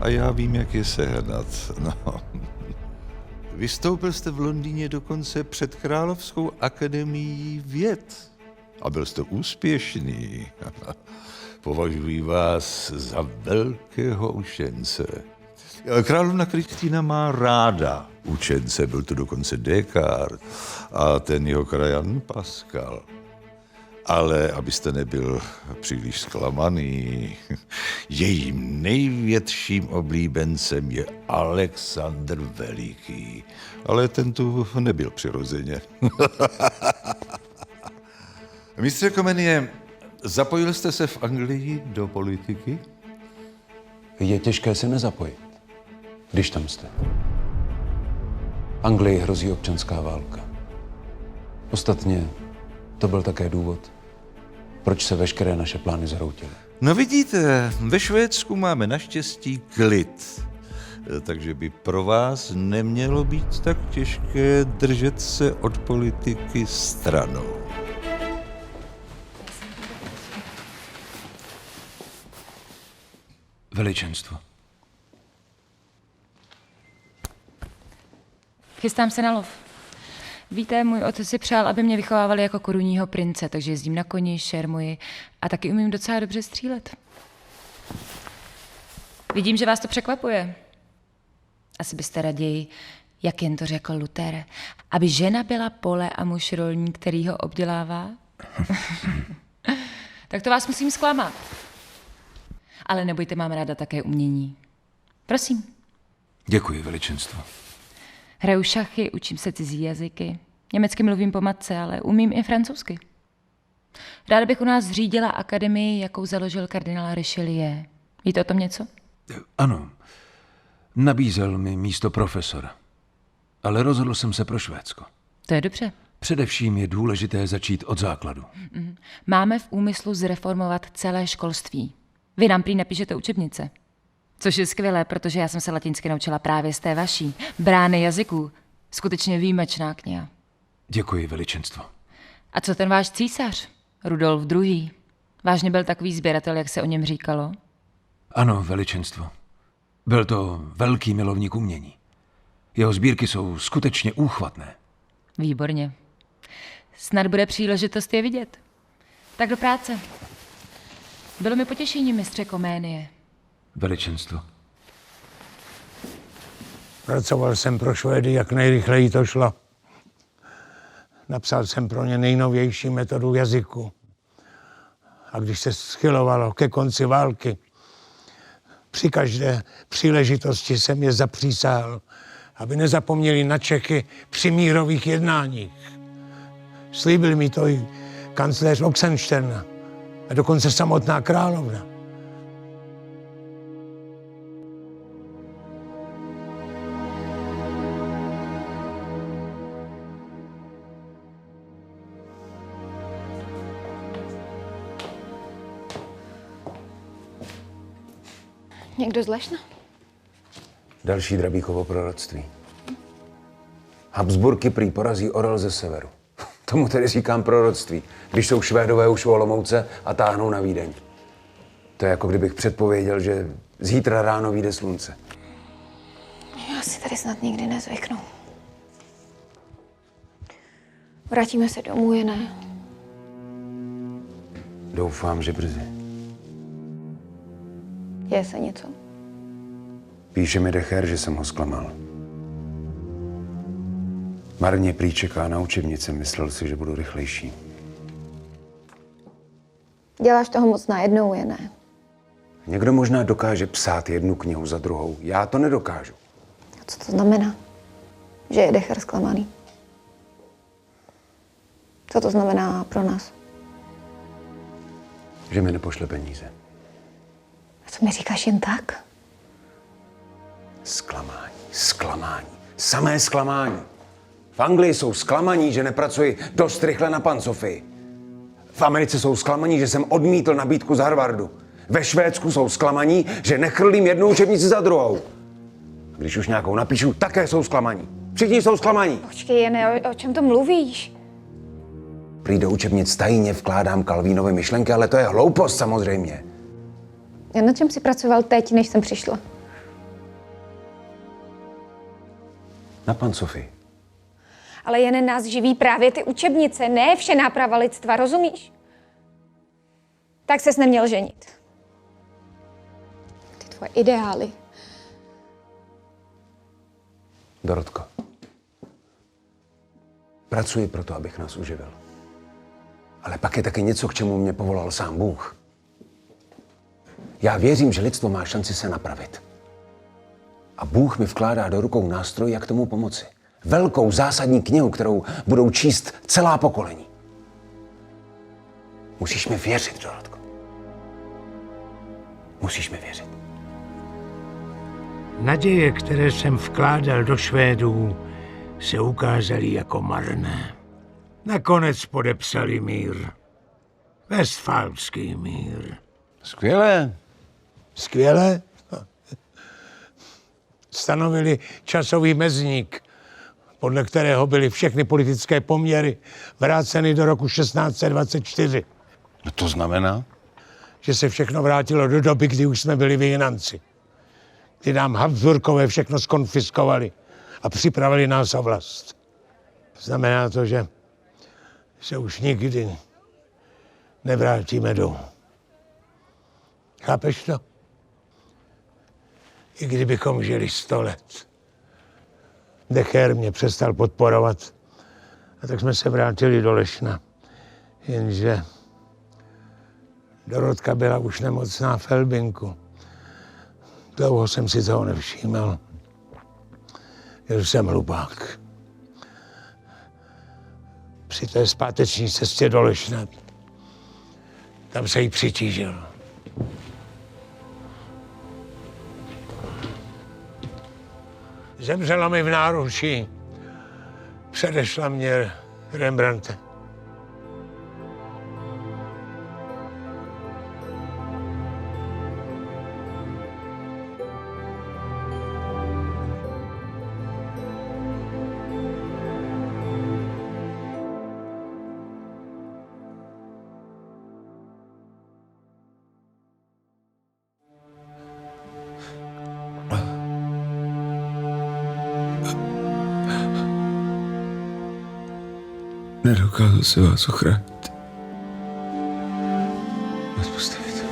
A já vím, jak je sehnat. No. Vystoupil jste v Londýně dokonce před Královskou akademií věd. A byl jste úspěšný. Považuji vás za velkého učence. Královna Kristina má ráda učence, byl to dokonce Descartes a ten jeho krajan Pascal. Ale abyste nebyl příliš zklamaný, jejím největším oblíbencem je Alexandr Veliký. Ale ten tu nebyl přirozeně. Mistře Komenie, zapojil jste se v Anglii do politiky? Je těžké se nezapojit, když tam jste. Anglii hrozí občanská válka. Ostatně to byl také důvod, proč se veškeré naše plány zhroutily. No vidíte, ve Švédsku máme naštěstí klid. Takže by pro vás nemělo být tak těžké držet se od politiky stranou. Veličenstvo. Chystám se na lov. Víte, můj otec si přál, aby mě vychovávali jako korunního prince, takže jezdím na koni, šermuji a taky umím docela dobře střílet. Vidím, že vás to překvapuje. Asi byste raději, jak jen to řekl Luther, aby žena byla pole a muž rolník, který ho obdělává? Tak to vás musím zklamat. Ale nebojte, mám ráda také umění. Prosím. Děkuji, veličenstvo. Hraju šachy, učím se cizí jazyky. Německy mluvím po matce, ale umím i francouzsky. Ráda bych u nás zřídila akademii, jakou založil kardinál Richelieu. Víte o tom něco? Ano. Nabízel mi místo profesora. Ale rozhodl jsem se pro Švédsko. To je dobře. Především je důležité začít od základu. Máme v úmyslu zreformovat celé školství. Vy nám prý napíšete učebnice. Což je skvělé, protože já jsem se latinsky naučila právě z té vaší. Brány jazyků. Skutečně výjimečná kniha. Děkuji, veličenstvo. A co ten váš císař, Rudolf II. Vážně byl takový sběratel, jak se o něm říkalo? Ano, veličenstvo. Byl to velký milovník umění. Jeho sbírky jsou skutečně úchvatné. Výborně. Snad bude příležitost je vidět. Tak do práce. Bylo mi potěšením, mistře Koménie. Veličenstvo. Pracoval jsem pro Švédy, jak nejrychleji to šlo. Napsal jsem pro ně nejnovější metodu jazyku. A když se schylovalo ke konci války, při každé příležitosti jsem je zapřísahal, aby nezapomněli na Čechy při mírových jednáních. Slíbil mi to i kancléř Oxenstierna a dokonce samotná královna. Někdo z Lešna? Další Drabíkovo proroctví. Habsburky prý porazí Orel ze severu. Tomu tedy říkám proroctví, když jsou Švédové už u Olomouce a táhnou na Vídeň. To je jako kdybych předpověděl, že zítra ráno vyjde slunce. Já si tady snad nikdy nezvyknu. Vrátíme se domů, je ne? Doufám, že brzy. Je se něco? Píše mi Decher, že jsem ho zklamal. Marně prý čeká na učebnice, myslel si, že budu rychlejší. Děláš toho moc najednou, je ne? Někdo možná dokáže psát jednu knihu za druhou. Já to nedokážu. A co to znamená? Že je Decher zklamaný? Co to znamená pro nás? Že mi nepošle peníze. A co mi říkáš jen tak? Zklamání, zklamání, samé zklamání. V Anglii jsou zklamaní, že nepracuji dost rychle na Pan Sofii. V Americe jsou zklamaní, že jsem odmítl nabídku z Harvardu. Ve Švédsku jsou zklamaní, že nechrlím jednu učebnici za druhou. Když už nějakou napíšu, také jsou zklamaní. Všichni jsou zklamaní. Počkej, Jene, o čem to mluvíš? Prý do učebnic tajně vkládám Kalvínovy myšlenky, ale to je hloupost samozřejmě. Já na čem jsi pracoval teď, než jsem přišla? Na Pan Sofii. Ale jen nás živí právě ty učebnice, ne vše náprava lidstva, rozumíš? Tak ses neměl ženit. Ty tvoje ideály. Dorotko. Pracuji proto, abych nás uživil. Ale pak je taky něco, k čemu mě povolal sám Bůh. Já věřím, že lidstvo má šanci se napravit. A Bůh mi vkládá do rukou nástroj, jak tomu pomoci. Velkou zásadní knihu, kterou budou číst celá pokolení. Musíš mi věřit, Dorotko. Musíš mi věřit. Naděje, které jsem vkládal do Švédů, se ukázaly jako marné. Nakonec podepsali mír. Westfálský mír. Skvělé. Skvěle? Stanovili časový mezník, podle kterého byly všechny politické poměry vráceny do roku 1624. No to znamená? Že se všechno vrátilo do doby, kdy už jsme byli vyhnanci. Kdy nám Habsburkové všechno skonfiskovali a připravili nás o vlast. Znamená to, že se už nikdy nevrátíme domů. Chápeš to? I kdybychom žili 100 let. Decher mě přestal podporovat a tak jsme se vrátili do Lešna. Jenže Dorotka byla už nemocná v Elbinku. Dlouho jsem si toho nevšímal. Že jsem hlupák. Při té zpáteční cestě do Lešna tam se jí přitížil. Zemřela mi v náručí. Předešla mě Rembrandte. Nedokázal se vás ochránit. Vás postavit.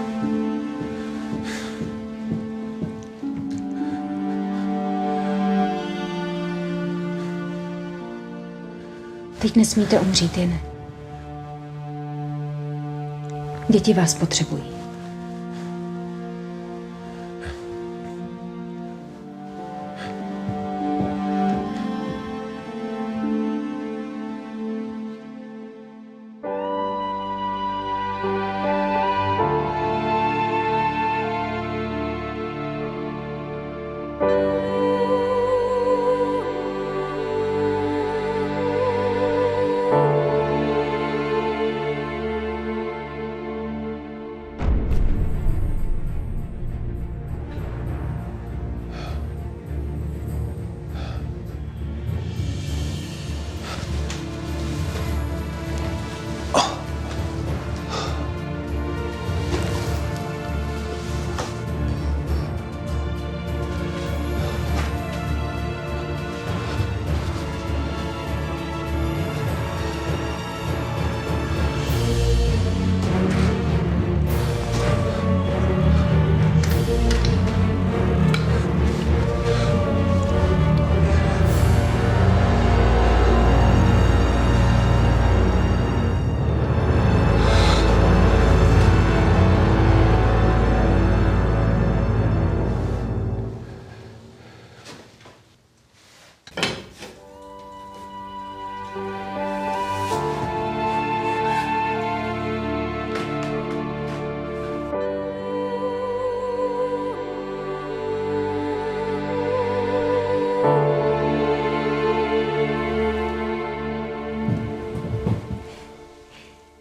Teď nesmíte umřít, Jene. Děti vás potřebují.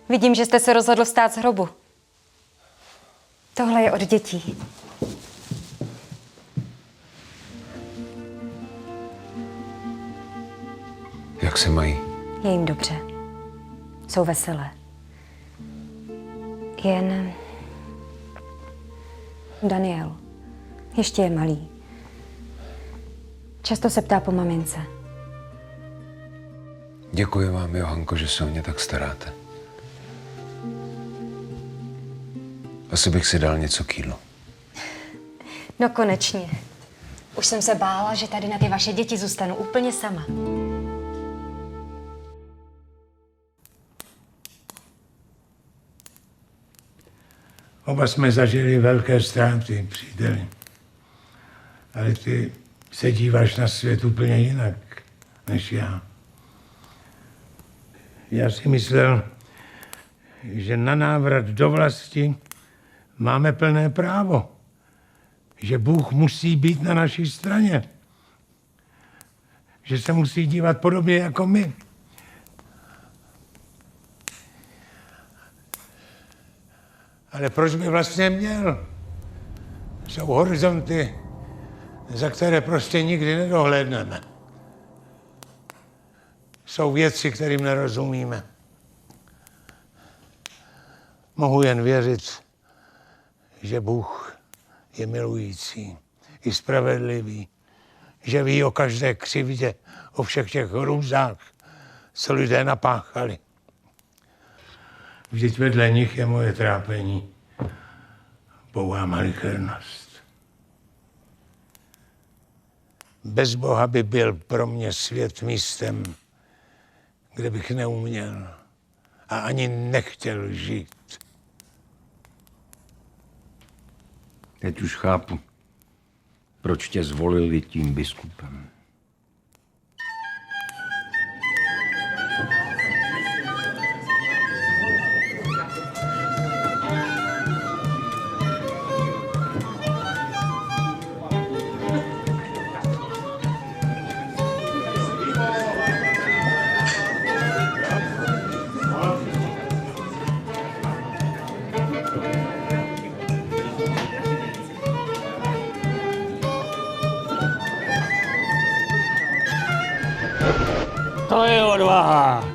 Vidím, že jste se rozhodl vstát z hrobu. Tohle je od dětí. Jak se mají? Je jim dobře. Jsou veselé. Jen Daniel ještě je malý. Často se ptá po mamince. Děkuji vám, Johanko, že se o mě tak staráte. Asi bych si dal něco k jídlu. No konečně. Už jsem se bála, že tady na ty vaše děti zůstanu úplně sama. Oba jsme zažili velké ztráty, příteli. Ale ty se díváš na svět úplně jinak než já. Já si myslel, že na návrat do vlasti máme plné právo. Že Bůh musí být na naší straně. Že se musí dívat podobně jako my. Ale proč by vlastně měl? Jsou horizonty, za které prostě nikdy nedohlédneme. Jsou věci, kterým nerozumíme. Mohu jen věřit, že Bůh je milující i spravedlivý, že ví o každé křivdě, o všech těch hrůzách, co lidé napáchali. Vždyť vedle nich je moje trápení, pouhá malichernost. Bez Boha by byl pro mě svět místem, kde bych neuměl a ani nechtěl žít. Teď už chápu, proč tě zvolili tím biskupem. To je odvaha.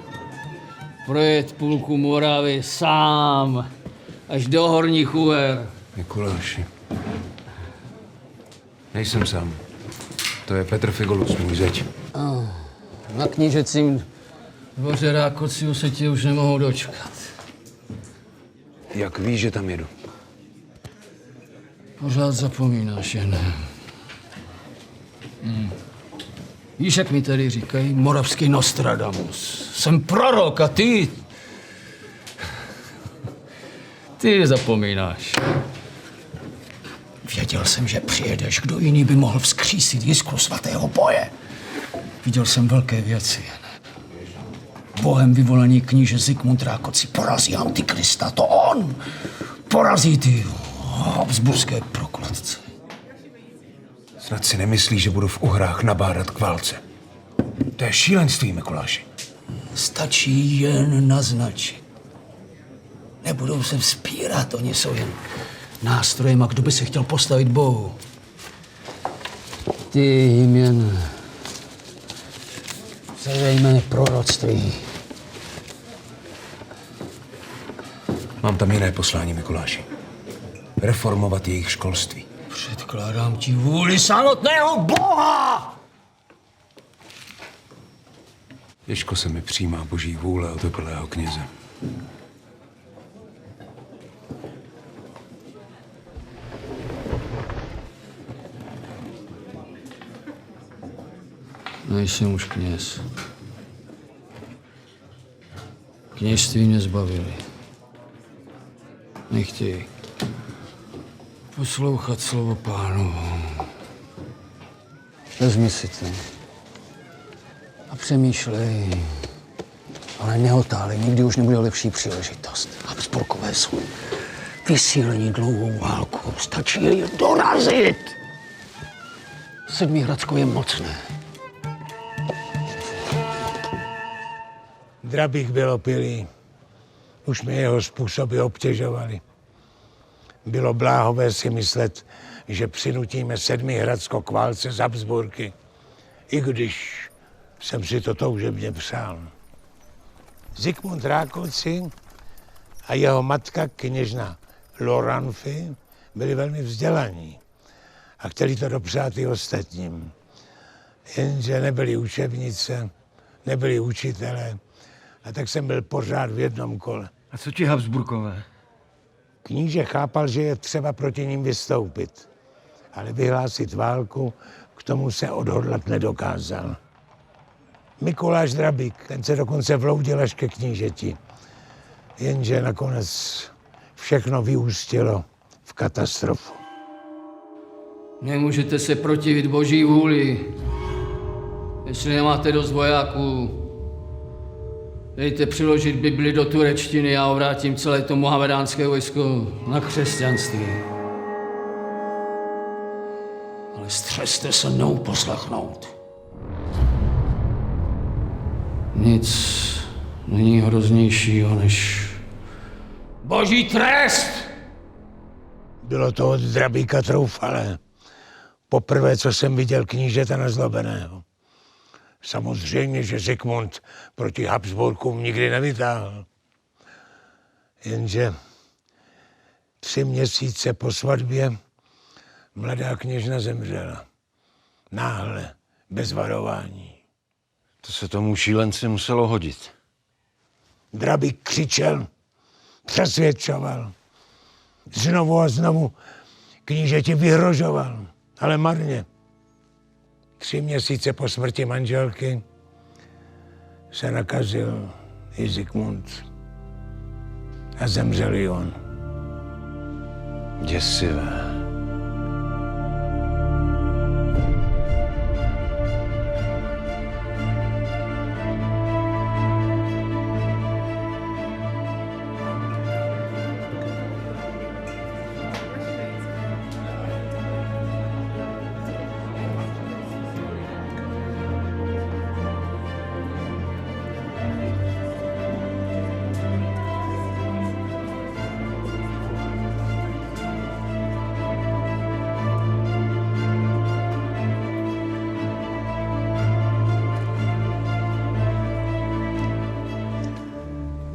Projet půlku Moravy sám, až do Horních Úher. Mikuláši, nejsem sám. To je Petr Figolus, můj zeď. Na knížecím Dvoře Rákociu se tě už nemohou dočkat. Jak víš, že tam jedu? Pořád zapomínáš jen. Víš, jak mi tady říkají? Moravský Nostradamus. Jsem prorok a ty... Ty zapomínáš. Věděl jsem, že přijedeš. Kdo jiný by mohl vzkřísit jiskru svatého boje? Viděl jsem velké věci. Bohem vyvolaný kníže Zikmund Rákóczi porazí Antikrista. To on porazí ty habsburské prokletce. Snad si nemyslíš, že budu v Uhrách nabádat k válce. To je šílenství, Mikuláši. Stačí jen naznačit. Nebudou se vzpírat, oni jsou jen nástrojem a kdo by se chtěl postavit Bohu. Ty jim jen zřejmě proroctví. Mám tam jiné poslání, Mikuláši. Reformovat jejich školství. Předkládám ti vůli samotného Boha! Těžko se mi přijímá boží vůle otopilého kněze. Nejsem už kněz. Kněžství mě zbavili. Nechtějí poslouchat slovo Pánovo. Vezmi si to a přemýšlej. Ale neotálej, nikdy už nebude lepší příležitost. Habsburkové jsou vysílení dlouhou válku. Stačí je dorazit. Sedmihradsko je mocné. Drabík byl opilý. Už mě jeho způsoby obtěžovaly. Bylo bláhové si myslet, že přinutíme Sedmihradsko k válce z Habsburky, i když jsem si to toužebně přál. Zikmund Rákóczi a jeho matka kněžna Loranfy byli velmi vzdělaní a chtěli to dopřát i ostatním. Jenže nebyly učebnice, nebyli učitelé, a tak jsem byl pořád v jednom kole. A co ti Habsburkové? Kníže chápal, že je třeba proti ním vystoupit, ale vyhlásit válku, k tomu se odhodlat nedokázal. Mikuláš Drabík, ten se dokonce vloudil až ke knížeti, jenže nakonec všechno vyústilo v katastrofu. Nemůžete se protivit boží vůli, jestli nemáte dost vojáků. Dejte přiložit Bibli do turečtiny a obrátím celé to mohamedánské vojsko na křesťanství. Ale střeste se mnou poslechnout. Nic není hroznějšího než boží trest! Bylo to od Drabíka troufalé. Poprvé, co jsem viděl knížete nazlobeného. Samozřejmě, že Zikmund proti Habsburkům nikdy nevytáhl. Jenže 3 měsíce po svatbě mladá kněžna zemřela. Náhle, bez varování. To se tomu šílenci muselo hodit. Drabík křičel, přesvědčoval. Znovu a znovu knížeti vyhrožoval, ale marně. 3 měsíce po smrti manželky se nakazil i Zikmund a zemřel i on. Děsivé.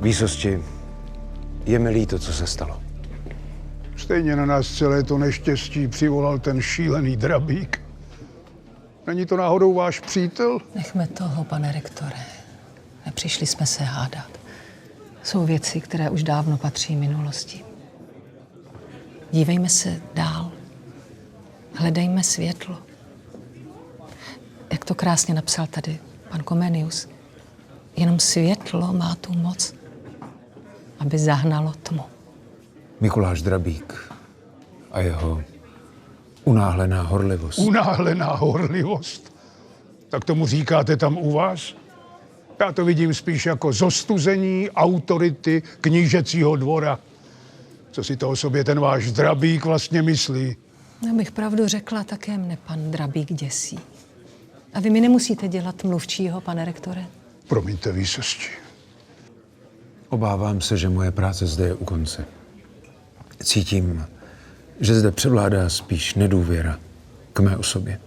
Výsosti, je mi líto, co se stalo. Stejně na nás celé to neštěstí přivolal ten šílený Drabík. Není to náhodou váš přítel? Nechme toho, pane rektore. Nepřišli jsme se hádat. Jsou věci, které už dávno patří minulosti. Dívejme se dál. Hledejme světlo. Jak to krásně napsal tady pan Comenius, jenom světlo má tu moc, aby zahnalo tmu. Mikuláš Drabík a jeho unáhlená horlivost. Unáhlená horlivost? Tak tomu říkáte tam u vás? Já to vidím spíš jako zostuzení autority knížecího dvora. Co si to o sobě ten váš Drabík vlastně myslí? Abych pravdu řekla, také mne pan Drabík děsí. A vy mi nemusíte dělat mluvčího, pane rektore? Promiňte, výsosti. Obávám se, že moje práce zde je u konce. Cítím, že zde převládá spíš nedůvěra k mé osobě.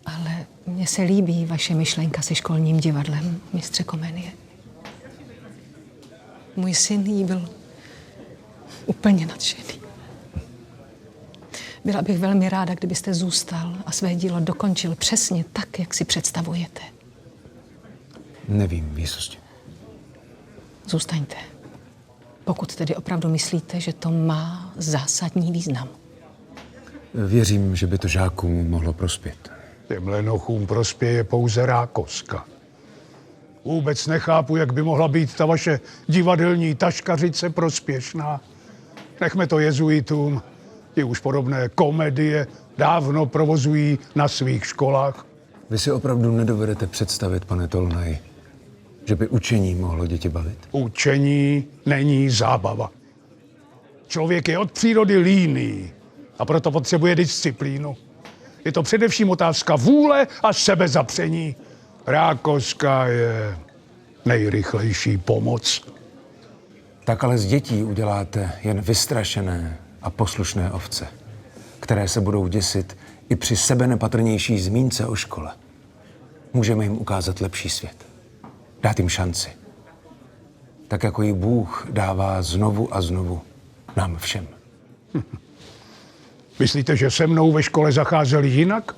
Ale mně se líbí vaše myšlenka se školním divadlem, mistře Komenie. Můj syn jí byl úplně nadšený. Byla bych velmi ráda, kdybyste zůstal a své dílo dokončil přesně tak, jak si představujete. Nevím, výsosti. Zůstaňte. Pokud tedy opravdu myslíte, že to má zásadní význam. Věřím, že by to žákům mohlo prospět. Těm lenochům prospěje pouze rákoska. Vůbec nechápu, jak by mohla být ta vaše divadelní taškařice prospěšná. Nechme to jezuitům. Ti už podobné komedie dávno provozují na svých školách. Vy si opravdu nedovedete představit, pane Tolnay, že by učení mohlo děti bavit? Učení není zábava. Člověk je od přírody líný a proto potřebuje disciplínu. Je to především otázka vůle a sebezapření. Rákoska je nejrychlejší pomoc. Tak ale z dětí uděláte jen vystrašené a poslušné ovce, které se budou děsit i při sebenepatrnější zmínce o škole. Můžeme jim ukázat lepší svět. Dát jim šanci. Tak jako ji Bůh dává znovu a znovu nám všem. Myslíte, že se mnou ve škole zacházeli jinak?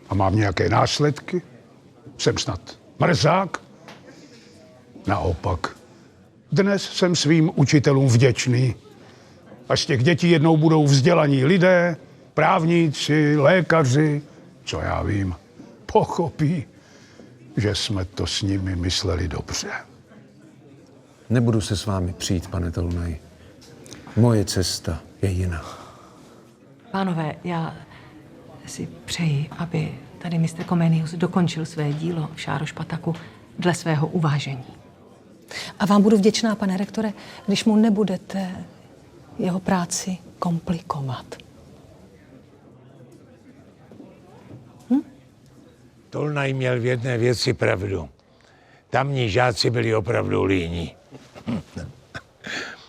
A mám nějaké následky? Jsem snad mrzák? Naopak. Dnes jsem svým učitelům vděčný. Až z těch dětí jednou budou vzdělaní lidé, právníci, lékaři, co já vím, pochopí, že jsme to s nimi mysleli dobře. Nebudu se s vámi přijít, pane Tolnay. Moje cesta je jiná. Pánové, já si přeji, aby tady mistr Comenius dokončil své dílo v Šárošpataku dle svého uvážení. A vám budu vděčná, pane rektore, když mu nebudete jeho práci komplikovat. Tolnay měl v jedné věci pravdu. Tamní žáci byli opravdu líní.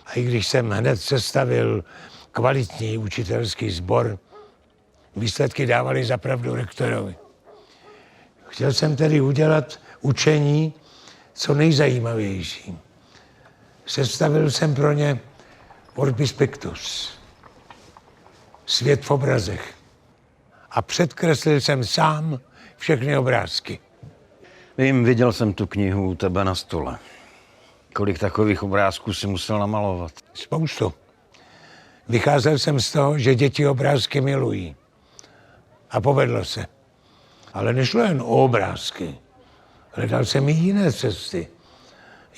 A i když jsem hned sestavil kvalitní učitelský sbor, výsledky dávali za pravdu rektorovi. Chtěl jsem tedy udělat učení co nejzajímavější. Sestavil jsem pro ně Orbis Pictus, svět v obrazech. A předkreslil jsem sám všechny obrázky. Vím, viděl jsem tu knihu u tebe na stole. Kolik takových obrázků si musel namalovat? Spoustu. Vycházel jsem z toho, že děti obrázky milují. A povedlo se. Ale nešlo jen o obrázky. Hledal jsem i jiné cesty.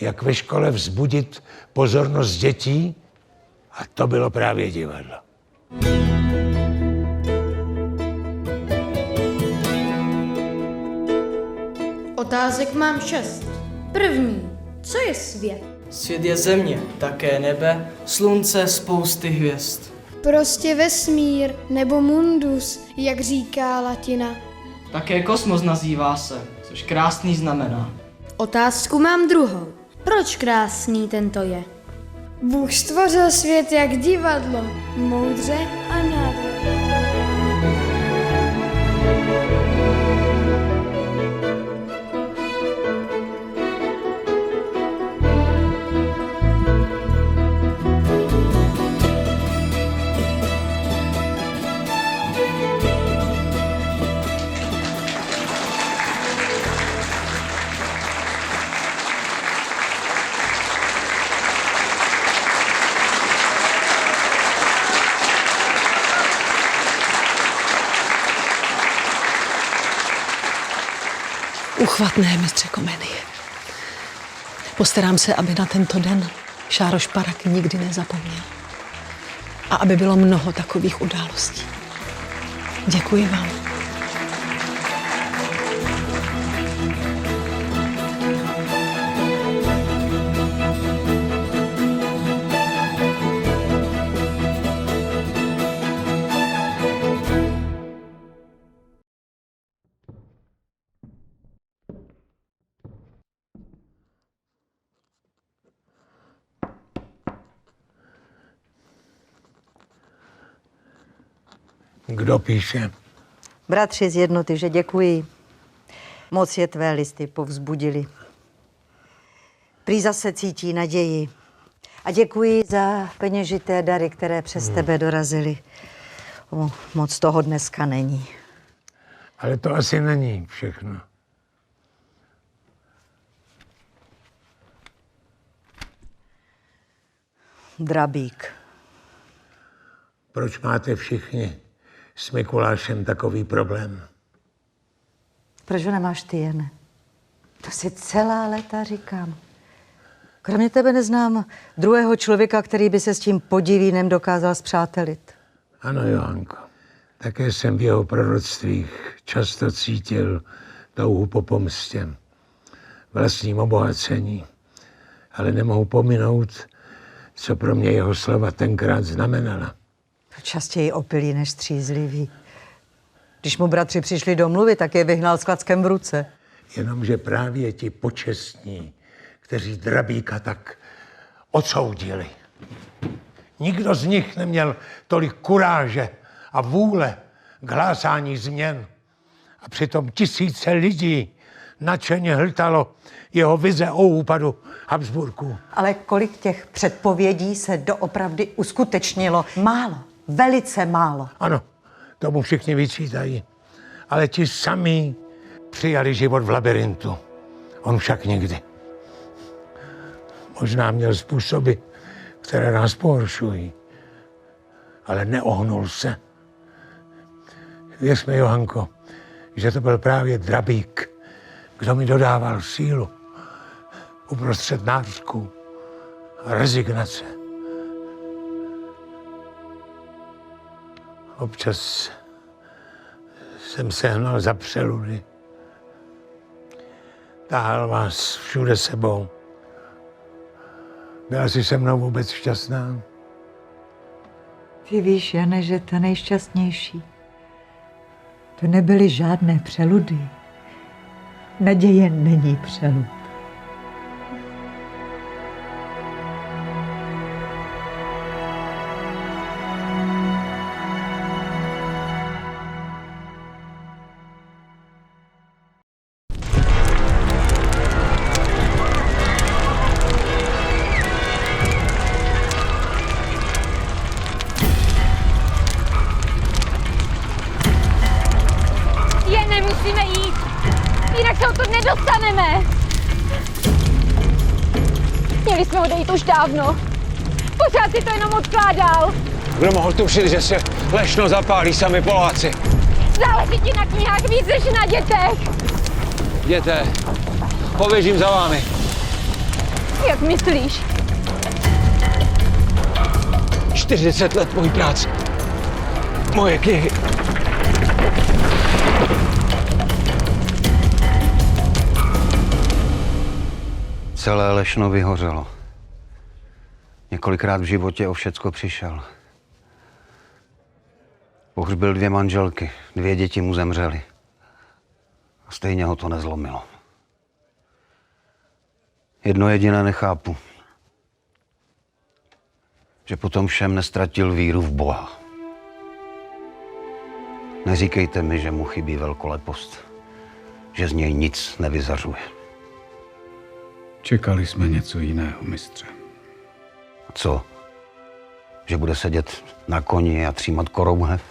Jak ve škole vzbudit pozornost dětí. A to bylo právě divadlo. Otázek mám 6. První. Co je svět? Svět je země, také nebe, slunce, spousty hvězd. Prostě vesmír, nebo mundus, jak říká latina. Také kosmos nazývá se, což krásný znamená. Otázku mám druhou. Proč krásný tento je? Bůh stvořil svět jak divadlo, moudře a nádherně. Pochvatné, mistře Komenie. Postarám se, aby na tento den Šároš Patak nikdy nezapomněl. A aby bylo mnoho takových událostí. Děkuji vám. Kdo píše? Bratři z jednoty, že děkuji. Moc je tvé listy povzbudili. Prý zase cítí naději. A děkuji za peněžité dary, které přes tebe dorazily. Moc toho dneska není. Ale to asi není všechno. Drabík. Proč máte všichni s Mikulášem takový problém? Proč ho nemáš ty, Jene? To si celá léta říkám. Kromě tebe neznám druhého člověka, který by se s tím podivínem dokázal spřátelit. Ano, Johanko. Také jsem v jeho proroctvích často cítil touhu po pomstě, vlastním obohacení, ale nemohu pominout, co pro mě jeho slova tenkrát znamenala. Častěji opilý než střízlivý. Když mu bratři přišli domluvit, tak je vyhnal s klackem v ruce. Jenomže právě ti počestní, kteří Drabíka tak odsoudili. Nikdo z nich neměl tolik kuráže a vůle k hlásání změn. A přitom tisíce lidí nadšeně hltalo jeho vize o úpadu Habsburků. Ale kolik těch předpovědí se doopravdy uskutečnilo? Málo. Velice málo. Ano, tomu všichni vyčítají. Ale ti sami přijali život v labirintu. On však nikdy. Možná měl způsoby, které nás pohoršují, ale neohnul se. Věř mi, Johanko, že to byl právě Drabík, kdo mi dodával sílu uprostřed nářků a rezignace. Občas jsem sehnal za přeludy. Tahal vás všude sebou. Byla jsi se mnou vůbec šťastná? Ty víš, Jane, že ta nejšťastnější, to nebyly žádné přeludy. Naděje není přelud. Musíme jít, jinak se odtud nedostaneme. Měli jsme odejít už dávno. Pořád si to jenom odkládal. Kdo mohl tušit, že se Lešno zapálí sami Poláci? Záleží ti na knihách víc než na dětech. Jděte, poběžím za vámi. Jak myslíš? 40 let mojí práce. Moje knihy. Celé Lešno vyhořelo. Několikrát v životě o všecko přišel. Pohřbil 2 manželky, 2 děti mu zemřely. A stejně ho to nezlomilo. Jedno jediné nechápu. Že potom všem nestratil víru v Boha. Neříkejte mi, že mu chybí velkolepost. Že z něj nic nevyzařuje. Čekali jsme něco jiného, mistře. Co? Že bude sedět na koni a třímat korouhev?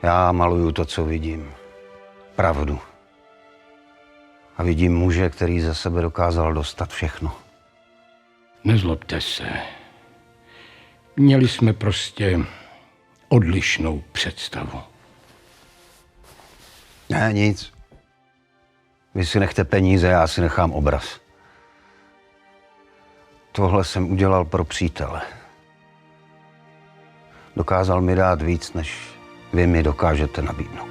Já maluju to, co vidím. Pravdu. A vidím muže, který ze sebe dokázal dostat všechno. Nezlobte se. Měli jsme prostě odlišnou představu. Ne, nic. Vy si nechte peníze, já si nechám obraz. Tohle jsem udělal pro přítele. Dokázal mi dát víc, než vy mi dokážete nabídnout.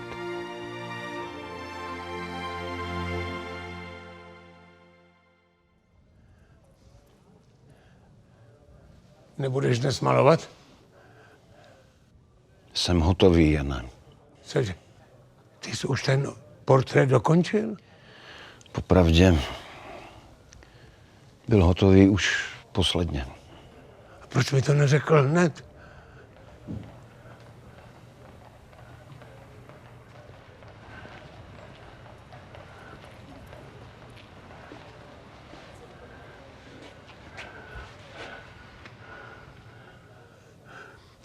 Nebudeš dnes malovat? Jsem hotový, Jane. Cože? Ty jsi už ten portrét dokončil? Popravdě byl hotový už posledně. A proč mi to neřekl hned?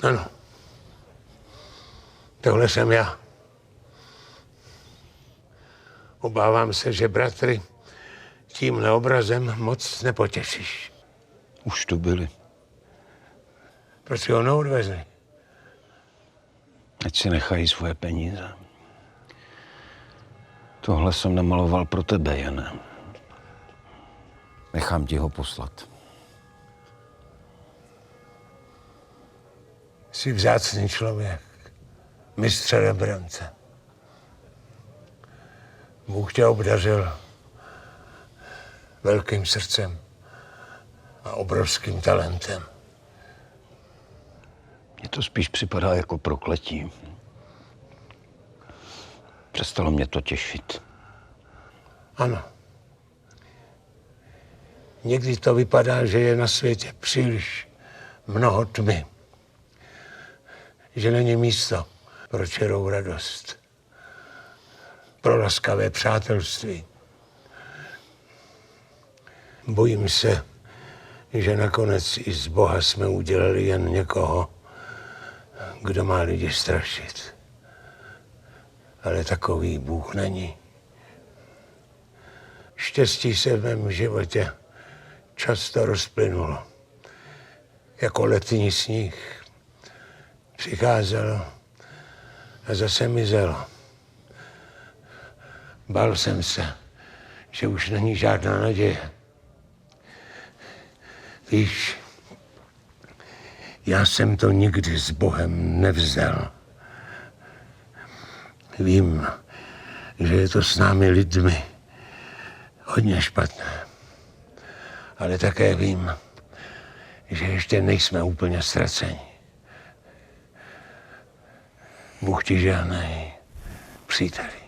Ano. Tohle jsem já. Obávám se, že bratry tímhle obrazem moc nepotěšíš. Už tu byli. Proč si ho neodvezli? Ať si nechají svoje peníze. Tohle jsem namaloval pro tebe, Jane. Nechám ti ho poslat. Jsi vzácný člověk. Mistře Rembrandta. Bůh tě obdařil velkým srdcem a obrovským talentem. Mně to spíš připadá jako prokletí. Přestalo mě to těšit. Ano. Někdy to vypadá, že je na světě příliš mnoho tmy. Že není místo pro čirou radost. Pro laskavé přátelství. Bojím se, že nakonec i z Boha jsme udělali jen někoho, kdo má lidi strašit. Ale takový Bůh není. Štěstí se v mém životě často rozplynulo. Jako letní sníh. Přicházelo a zase mizelo. Bál jsem se, že už není žádná naděje. Víš, já jsem to nikdy s Bohem nevzal. Vím, že je to s námi lidmi hodně špatné. Ale také vím, že ještě nejsme úplně ztraceni. Bůh ti žehnej, příteli.